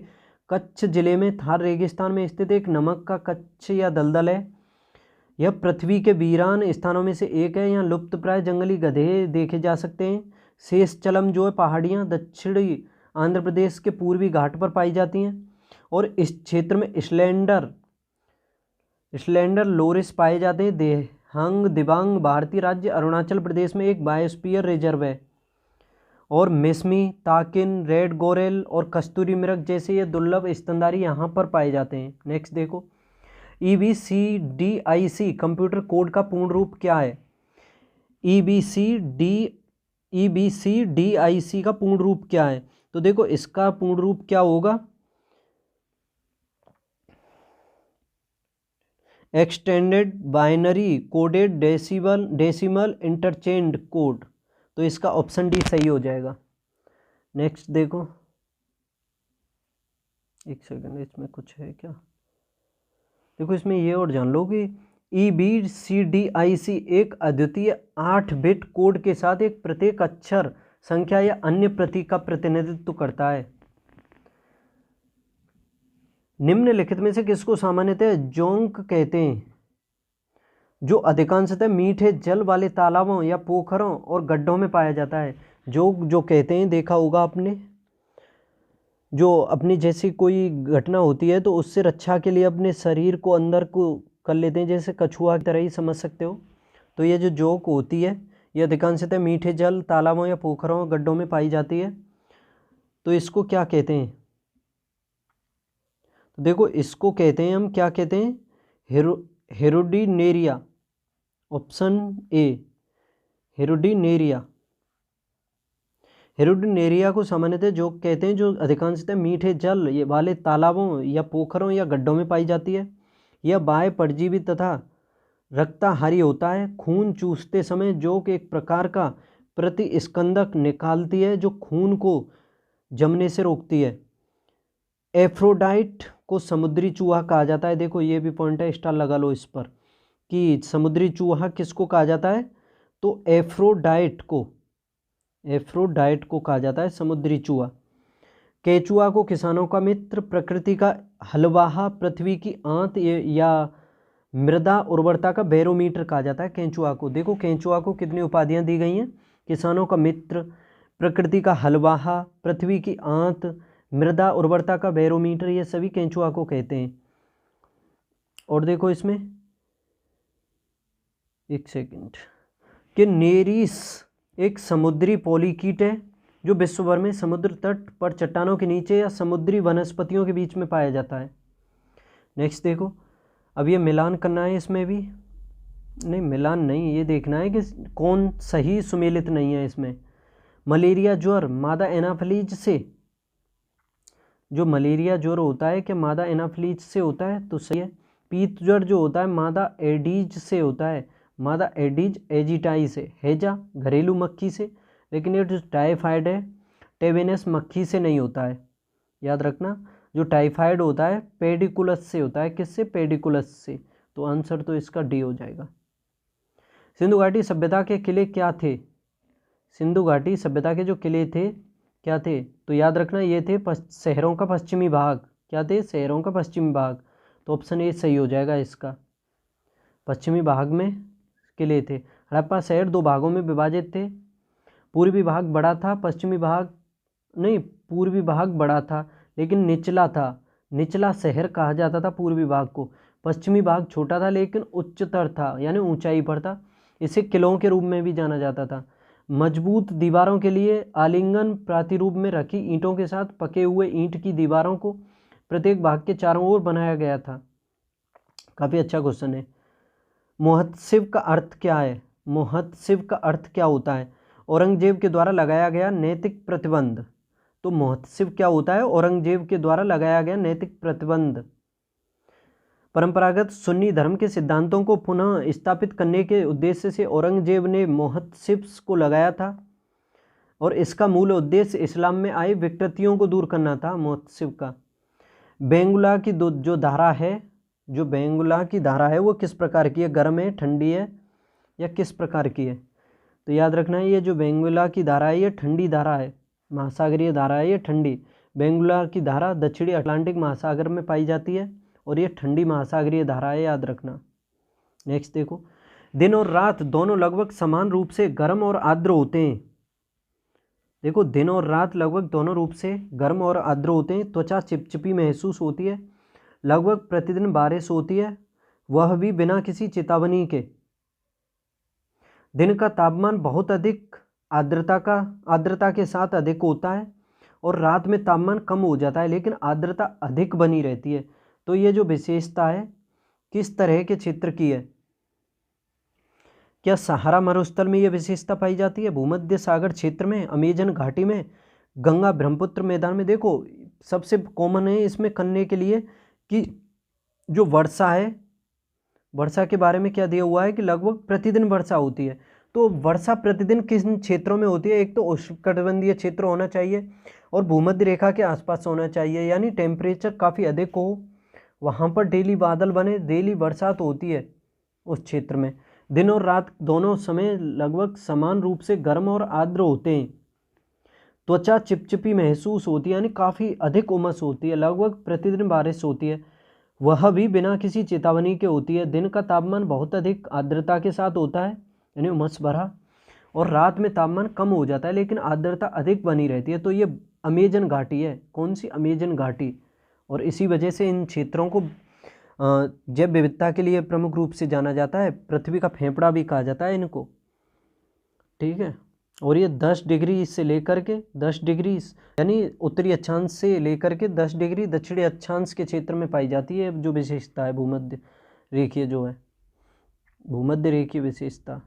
कच्छ जिले में थार रेगिस्तान में स्थित एक नमक का कच्छ या दलदल है। यह पृथ्वी के वीरान स्थानों में से एक है। यहाँ लुप्तप्राय जंगली गधे देखे जा सकते हैं। शेषचलम जो है पहाड़ियाँ दक्षिणी आंध्र प्रदेश के पूर्वी घाट पर पाई जाती हैं और इस क्षेत्र में स्लेंडर लोरिस पाए जाते हैं। देहांग दिबांग भारतीय राज्य अरुणाचल प्रदेश में एक बायोस्फीयर रिजर्व है और मिसमी, ताकिन, रेड गोरेल और कस्तूरी मृग जैसे ये दुर्लभ स्तनधारी यहाँ पर पाए जाते हैं। नेक्स्ट देखो EBCDIC कंप्यूटर कोड का पूर्ण रूप क्या है? EBCDIC का पूर्ण रूप क्या है? तो देखो इसका पूर्ण रूप क्या होगा? Extended binary coded decimal interchange code. तो इसका ऑप्शन डी सही हो जाएगा। नेक्स्ट देखो, एक सेकंड, इसमें कुछ है क्या? देखो इसमें ये और जान लो कि EBCDIC एक अद्वितीय 8 बिट कोड के साथ एक प्रत्येक अक्षर, संख्या या अन्य प्रतीक का प्रतिनिधित्व करता है। निम्नलिखित में से किसको सामान्यतः जोंक कहते हैं? जो अधिकांशतः मीठे जल वाले तालाबों या पोखरों और गड्ढों में पाया जाता है। जो कहते हैं, देखा होगा आपने, जो अपनी जैसी कोई घटना होती है तो उससे रक्षा के लिए अपने शरीर को अंदर को कर लेते हैं, जैसे कछुआ की तरह ही समझ सकते हो। तो ये जो जोंक होती है ये अधिकांशतः मीठे जल तालाबों या पोखरों और गड्ढों में पाई जाती है। तो इसको क्या कहते हैं? तो देखो इसको कहते हैं, हम क्या कहते हैं? हेरोडिनेरिया। Option A हेरोडिनेरिया। हेरोडिनेरिया को सामान्यतः जो कहते हैं जो अधिकांशतः मीठे जल ये वाले तालाबों या पोखरों या गड्ढों में पाई जाती है। यह बाह्य परजीवी तथा रक्ताहारी होता है। खून चूसते समय जोंक एक प्रकार का प्रतिस्कंदक निकालती है जो खून को जमने से रोकती है। एफ्रोडाइट को समुद्री चूहा कहा जाता है। देखो ये भी पॉइंट है, स्टार लगा लो इस पर कि समुद्री चूहा किसको कहा जाता है? तो एफ्रोडाइट को कहा जाता है समुद्री चूहा। केचुआ को किसानों का मित्र, प्रकृति का हलवाहा, पृथ्वी की आंत या मृदा उर्वरता का बैरोमीटर कहा जाता है केंचुआ को। देखो केंचुआ को कितनी उपाधियां दी गई हैं? किसानों का मित्र, प्रकृति का हलवाहा, पृथ्वी की आंत, मृदा उर्वरता का बैरोमीटर, ये सभी केंचुआ को कहते हैं। और देखो इसमें एक सेकंड कि नेरीस एक समुद्री पॉलीकीट है जो विश्व भर में समुद्र तट पर चट्टानों के नीचे या समुद्री वनस्पतियों के बीच में पाया जाता है। नेक्स्ट देखो, अब ये मिलान करना है, इसमें भी नहीं, मिलान नहीं, ये देखना है कि कौन सही सुमेलित नहीं है इसमें। मलेरिया ज्वर मादा एनाफिलीज से, जो मलेरिया ज्वर होता है क्या मादा एनाफिलीज से होता है? तो सही है। पीत ज्वर जो होता है मादा एडीज से होता है, मादा एडीज एजिटाई से। हैजा घरेलू मक्खी से, लेकिन ये जो टाइफाइड है टेबेनस मक्खी से नहीं होता है, याद रखना। जो टाइफाइड होता है पेडिकुलस से होता है। किससे? पेडिकुलस से। तो आंसर तो इसका डी हो जाएगा। सिंधु घाटी सभ्यता के किले क्या थे? सिंधु घाटी सभ्यता के जो किले थे क्या थे? तो याद रखना ये थे शहरों का पश्चिमी भाग। क्या थे? शहरों का पश्चिमी भाग। तो ऑप्शन ए सही हो जाएगा इसका। पश्चिमी भाग में किले थे। हड़प्पा शहर 2 भागों में विभाजित थे। पूर्वी भाग बड़ा था, पश्चिमी भाग नहीं, पूर्वी भाग बड़ा था लेकिन निचला था। निचला शहर कहा जाता था पूर्वी भाग को। पश्चिमी भाग छोटा था लेकिन उच्चतर था, यानी ऊंचाई पर था। इसे किलों के रूप में भी जाना जाता था। मजबूत दीवारों के लिए आलिंगन प्रातिरूप में रखी ईंटों के साथ पके हुए ईंट की दीवारों को प्रत्येक भाग के चारों ओर बनाया गया था। काफ़ी अच्छा क्वेश्चन है। महोत्सव का अर्थ क्या है? महोत्सव का अर्थ क्या होता है? औरंगजेब के द्वारा लगाया गया नैतिक प्रतिबंध। तो महोत्सव क्या होता है? औरंगजेब के द्वारा लगाया गया नैतिक प्रतिबंध। परंपरागत सुन्नी धर्म के सिद्धांतों को पुनः स्थापित करने के उद्देश्य से औरंगजेब ने महोत्सव को लगाया था। और इसका मूल उद्देश्य इस्लाम में आए विकृतियों को दूर करना था मुहतसिब का। बेंगुला की जो धारा है, जो बेंगुला की धारा है वो किस प्रकार की है, गर्म है, ठंडी है या किस प्रकार की है? तो याद रखना है ये जो बेंगुला की धारा है ये ठंडी धारा है, महासागरीय धारा है ये ठंडी। बेंगुला की धारा दक्षिणी अटलांटिक महासागर में पाई जाती है और ये ठंडी महासागरीय धारा है, याद रखना। नेक्स्ट देखो, दिन और रात दोनों लगभग समान रूप से गर्म और आर्द्र होते हैं। देखो दिन और रात लगभग दोनों रूप से गर्म और आर्द्र होते हैं। त्वचा चिपचिपी महसूस होती है, लगभग प्रतिदिन बारिश होती है, वह भी बिना किसी चेतावनी के। दिन का तापमान बहुत अधिक आर्द्रता के साथ अधिक होता है और रात में तापमान कम हो जाता है लेकिन आर्द्रता अधिक बनी रहती है। तो ये जो विशेषता है किस तरह के क्षेत्र की है? क्या सहारा मरुस्थल में यह विशेषता पाई जाती है? भूमध्य सागर क्षेत्र में, अमेजन घाटी में, गंगा ब्रह्मपुत्र मैदान में। देखो सबसे कॉमन है इसमें करने के लिए कि जो वर्षा है, वर्षा के बारे में क्या दिया हुआ है कि लगभग प्रतिदिन वर्षा होती है। तो वर्षा प्रतिदिन किन क्षेत्रों में होती है? एक तो उष्णकटिबंधीय क्षेत्र होना चाहिए और भूमध्य रेखा के आसपास होना चाहिए, यानी टेम्परेचर काफ़ी अधिक हो, वहाँ पर डेली बादल बने, डेली बरसात होती है उस क्षेत्र में। दिन और रात दोनों समय लगभग समान रूप से गर्म और आर्द्र होते हैं। त्वचा चिपचिपी महसूस होती है, यानी काफ़ी अधिक उमस होती है, लगभग प्रतिदिन बारिश होती है, वह भी बिना किसी चेतावनी के होती है। दिन का तापमान बहुत अधिक आर्द्रता के साथ होता है, यानी उमस भरा, और रात में तापमान कम हो जाता है लेकिन आर्द्रता अधिक बनी रहती है। तो ये अमेजन घाटी है। कौन सी? अमेजन घाटी। और इसी वजह से इन क्षेत्रों को जैव विविधता के लिए प्रमुख रूप से जाना जाता है, पृथ्वी का फेफड़ा भी कहा जाता है इनको, ठीक है। और ये 10 डिग्री से लेकर के 10 डिग्री यानी उत्तरी अक्षांश से लेकर के 10 डिग्री दक्षिणी अक्षांश के क्षेत्र में पाई जाती है। जो विशेषता है भूमध्य रेखीय, जो है भूमध्य रेखीय विशेषता।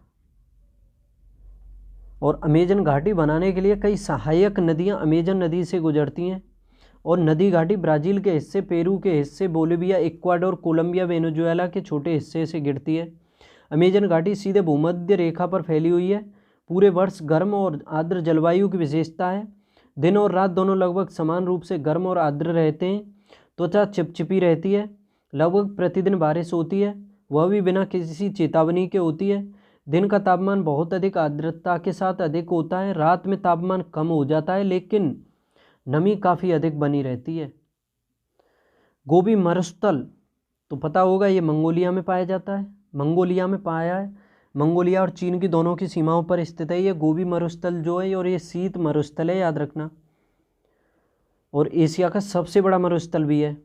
और अमेजन घाटी बनाने के लिए कई सहायक नदियां अमेजन नदी से गुजरती हैं और नदी घाटी ब्राज़ील के हिस्से, पेरू के हिस्से, बोलिविया, इक्वाडोर, कोलंबिया, वेनेजुएला के छोटे हिस्से से गिरती है। अमेजन घाटी सीधे भूमध्य रेखा पर फैली हुई है। पूरे वर्ष गर्म और आर्द्र जलवायु की विशेषता है। दिन और रात दोनों लगभग समान रूप से गर्म और आर्द्र रहते हैं। त्वचा चिपचिपी रहती है, लगभग प्रतिदिन बारिश होती है, वह भी बिना किसी चेतावनी के होती है। दिन का तापमान बहुत अधिक आर्द्रता के साथ अधिक होता है, रात में तापमान कम हो जाता है लेकिन नमी काफ़ी अधिक बनी रहती है। गोबी मरुस्थल तो पता होगा ये मंगोलिया में पाया जाता है, मंगोलिया में पाया है। मंगोलिया और चीन की दोनों की सीमाओं पर स्थित है ये गोबी मरुस्थल जो है, और ये शीत मरुस्थल है, याद रखना। और एशिया का सबसे बड़ा मरुस्थल भी है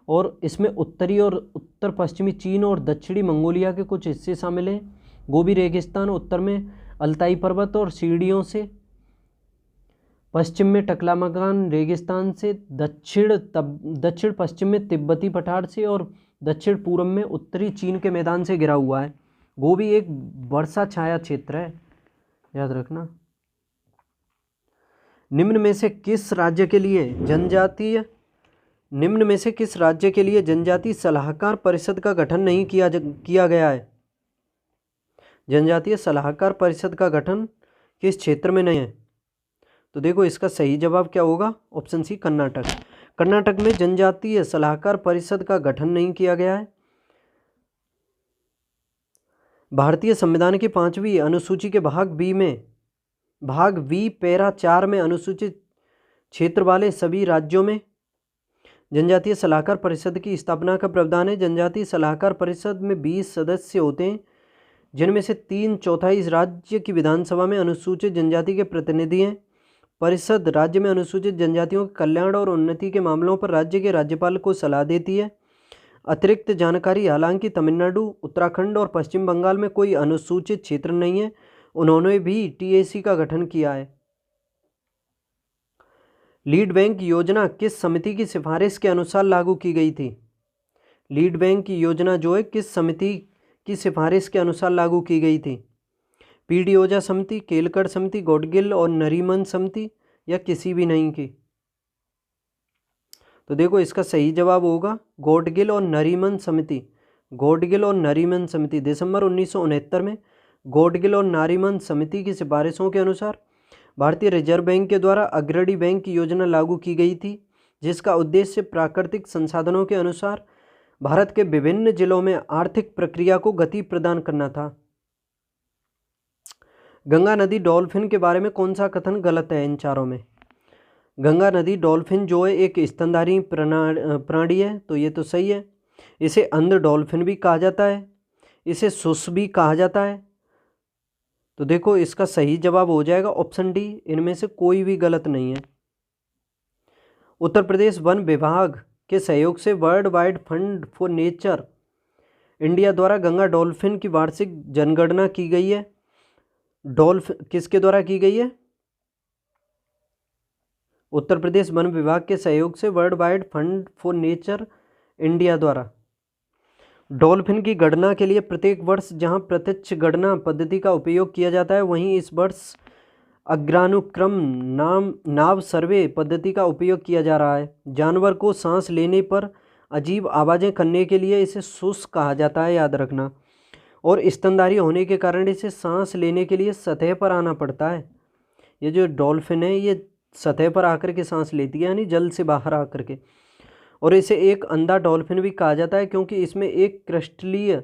और इसमें उत्तरी और उत्तर पश्चिमी चीन और दक्षिणी मंगोलिया के कुछ हिस्से शामिल हैं। गोबी रेगिस्तान उत्तर में अल्ताई पर्वत और सीढ़ियों से, पश्चिम में टकलामकान रेगिस्तान से, दक्षिण पश्चिम में तिब्बती पठार से और दक्षिण पूर्व में उत्तरी चीन के मैदान से घिरा हुआ है। गोबी एक वर्षा छाया क्षेत्र है, याद रखना। निम्न में से किस राज्य के लिए जनजातीय सलाहकार परिषद का गठन नहीं किया गया है? जनजातीय सलाहकार परिषद का गठन किस क्षेत्र में नहीं है? तो देखो इसका सही जवाब क्या होगा? Option C, Karnataka. कर्नाटक में जनजातीय सलाहकार परिषद का गठन नहीं किया गया है। भारतीय संविधान की 5वीं अनुसूची के भाग बी पैरा 4 में अनुसूचित क्षेत्र वाले सभी राज्यों में जनजातीय सलाहकार परिषद की स्थापना का प्रावधान है। जनजातीय सलाहकार परिषद में 20 सदस्य होते हैं, जिनमें से 3/4 राज्य की विधानसभा में अनुसूचित जनजाति के प्रतिनिधि हैं। परिषद राज्य में अनुसूचित जनजातियों के कल्याण और उन्नति के मामलों पर राज्य के राज्यपाल को सलाह देती है। अतिरिक्त जानकारी, हालांकि तमिलनाडु, उत्तराखंड और पश्चिम बंगाल में कोई अनुसूचित क्षेत्र नहीं है, उन्होंने भी टीएसी का गठन किया है। लीड बैंक योजना किस समिति की सिफारिश के अनुसार लागू की गई थी? लीड बैंक की योजना जो है किस समिति की सिफारिश के अनुसार लागू की गई थी? पीडी ओझा समिति, केलकर समिति, गौडगिल और नरीमन समिति, या किसी भी नहीं की? तो देखो इसका सही जवाब होगा गौडगिल और नरीमन समिति। गौडगिल और नरीमन समिति दिसंबर 1969 में गौडगिल और नरीमन समिति की सिफारिशों के अनुसार भारतीय रिजर्व बैंक के द्वारा अग्रणी बैंक की योजना लागू की गई थी, जिसका उद्देश्य प्राकृतिक संसाधनों के अनुसार भारत के विभिन्न जिलों में आर्थिक प्रक्रिया को गति प्रदान करना था। गंगा नदी डॉल्फिन के बारे में कौन सा कथन गलत है इन चारों में? गंगा नदी डॉल्फिन जो है एक स्तनधारी प्राणी है, तो ये तो सही है। इसे अंध डॉल्फिन भी कहा जाता है, इसे सुस भी कहा जाता है। तो देखो इसका सही जवाब हो जाएगा ऑप्शन डी, इनमें से कोई भी गलत नहीं है। उत्तर प्रदेश वन विभाग के सहयोग से world wide fund for nature India द्वारा गंगा डॉल्फिन की वार्षिक जनगणना की गई है। डॉल्फिन किसके द्वारा की गई है? उत्तर प्रदेश वन विभाग के सहयोग से world wide fund for nature India द्वारा डॉल्फिन की गणना के लिए प्रत्येक वर्ष जहां प्रत्यक्ष गणना पद्धति का उपयोग किया जाता है, वहीं इस वर्ष अग्रानुक्रम नाव सर्वे पद्धति का उपयोग किया जा रहा है। जानवर को सांस लेने पर अजीब आवाज़ें करने के लिए इसे सुस कहा जाता है, याद रखना। और स्तनधारी होने के कारण इसे सांस लेने के लिए सतह पर आना पड़ता है। ये जो डॉल्फिन है ये सतह पर आकर के सांस लेती है, यानी जल से बाहर आकर के। और इसे एक अंधा डॉल्फिन भी कहा जाता है क्योंकि इसमें एक क्रिस्टलीय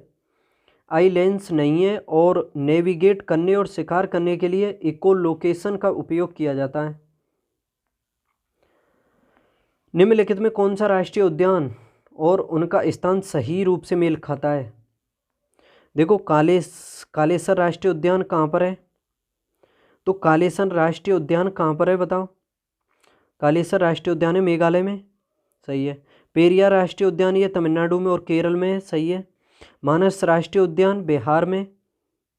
आई लेंस नहीं है और नेविगेट करने और शिकार करने के लिए इकोलोकेशन का उपयोग किया जाता है। निम्नलिखित में कौन सा राष्ट्रीय उद्यान और उनका स्थान सही रूप से मेल खाता है? देखो कालेसर राष्ट्रीय उद्यान कहाँ पर है? तो कालेसर राष्ट्रीय उद्यान कहाँ पर है बताओ? कालेसर राष्ट्रीय उद्यान है मेघालय में, सही है। पेरियार राष्ट्रीय उद्यान ये तमिलनाडु में और केरल में है, सही है। मानस राष्ट्रीय उद्यान बिहार में,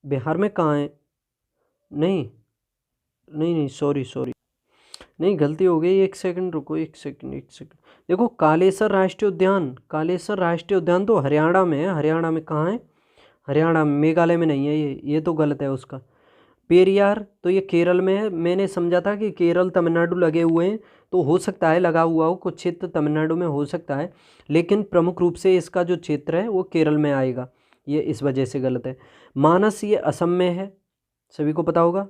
बिहार में कहाँ है? नहीं सॉरी नहीं गलती हो गई, एक सेकंड रुको, एक सेकंड। देखो कालेसर राष्ट्रीय उद्यान तो हरियाणा में है। हरियाणा में कहाँ है? हरियाणा में, मेघालय में नहीं है ये तो गलत है उसका। पेरियार तो ये केरल में है। मैंने समझा था कि केरल तमिलनाडु लगे हुए हैं, तो हो सकता है लगा हुआ हो, कुछ क्षेत्र तमिलनाडु में हो सकता है, लेकिन प्रमुख रूप से इसका जो क्षेत्र है वो केरल में आएगा, ये इस वजह से गलत है। मानस ये असम में है, सभी को पता होगा।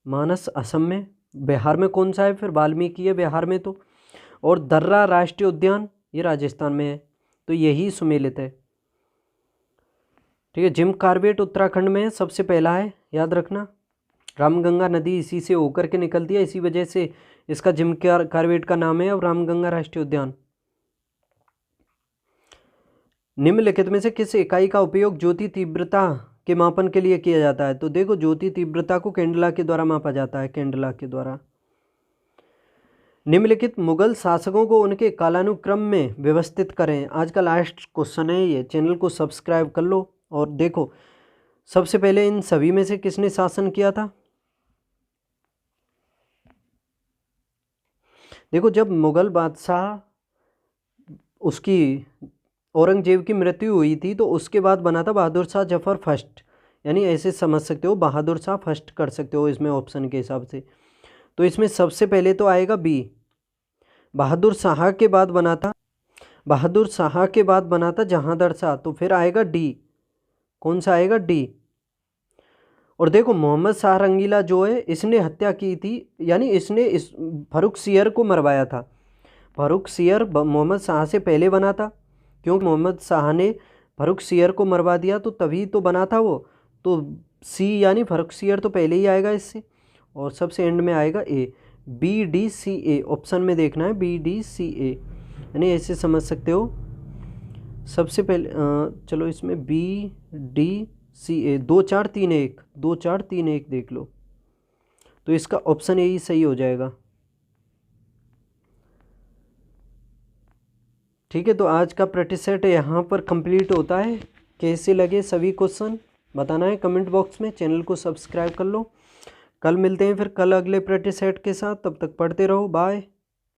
मानस असम में। बिहार में कौन सा है फिर? वाल्मीकि है बिहार में तो। और दर्रा राष्ट्रीय उद्यान ये राजस्थान में है, तो यही सुमेलित है। ठीक है। जिम कॉर्बेट उत्तराखंड में सबसे पहला है, याद रखना। रामगंगा नदी इसी से होकर के निकलती है, इसी वजह से इसका जिम कॉर्बेट का नाम है अब रामगंगा राष्ट्रीय उद्यान। निम्नलिखित में से किस इकाई का उपयोग ज्योति तीव्रता के मापन के लिए किया जाता है? तो देखो ज्योति तीव्रता को कैंडला के द्वारा मापा जाता है, कैंडला के द्वारा। निम्नलिखित मुगल शासकों को उनके कालानुक्रम में व्यवस्थित करें। आज का लास्ट क्वेश्चन है ये। चैनल को सब्सक्राइब कर लो और देखो सबसे पहले इन सभी में से किसने शासन किया था? देखो जब मुगल बादशाह उसकी औरंगजेब की मृत्यु हुई थी तो उसके बाद बना था बहादुर शाह जफर फर्स्ट, यानी ऐसे समझ सकते हो बहादुर शाह फर्स्ट कर सकते हो इसमें ऑप्शन के हिसाब से। तो इसमें सबसे पहले तो आएगा बी, बहादुर शाह के बाद बना था, बहादुर शाह के बाद बना था जहांदर शाह, तो फिर आएगा डी। कौन सा आएगा? डी। और देखो मोहम्मद शाह रंगीला जो है इसने हत्या की थी, यानी इसने इस फर्रुख सियर को मरवाया था। फर्रुख सियर मोहम्मद शाह से पहले बना था, क्योंकि मोहम्मद शाह ने फर्रुख सियर को मरवा दिया तो तभी तो बना था वो। तो सी यानी फर्रुख सियर तो पहले ही आएगा इससे, और सबसे एंड में आएगा A. B D C A option में देखना है, बी डी सी ए, यानी ऐसे समझ सकते हो। सबसे पहले चलो इसमें बी डी सी ए 2 4 3 1 2 4 3 1 देख लो, तो इसका ऑप्शन ए ही सही हो जाएगा। ठीक है, तो आज का प्रैक्टिस सेट यहाँ पर कंप्लीट होता है। कैसे लगे सभी क्वेश्चन बताना है कमेंट बॉक्स में। चैनल को सब्सक्राइब कर लो। कल मिलते हैं फिर, कल अगले प्रैक्टिस सेट के साथ। तब तक पढ़ते रहो, बाय।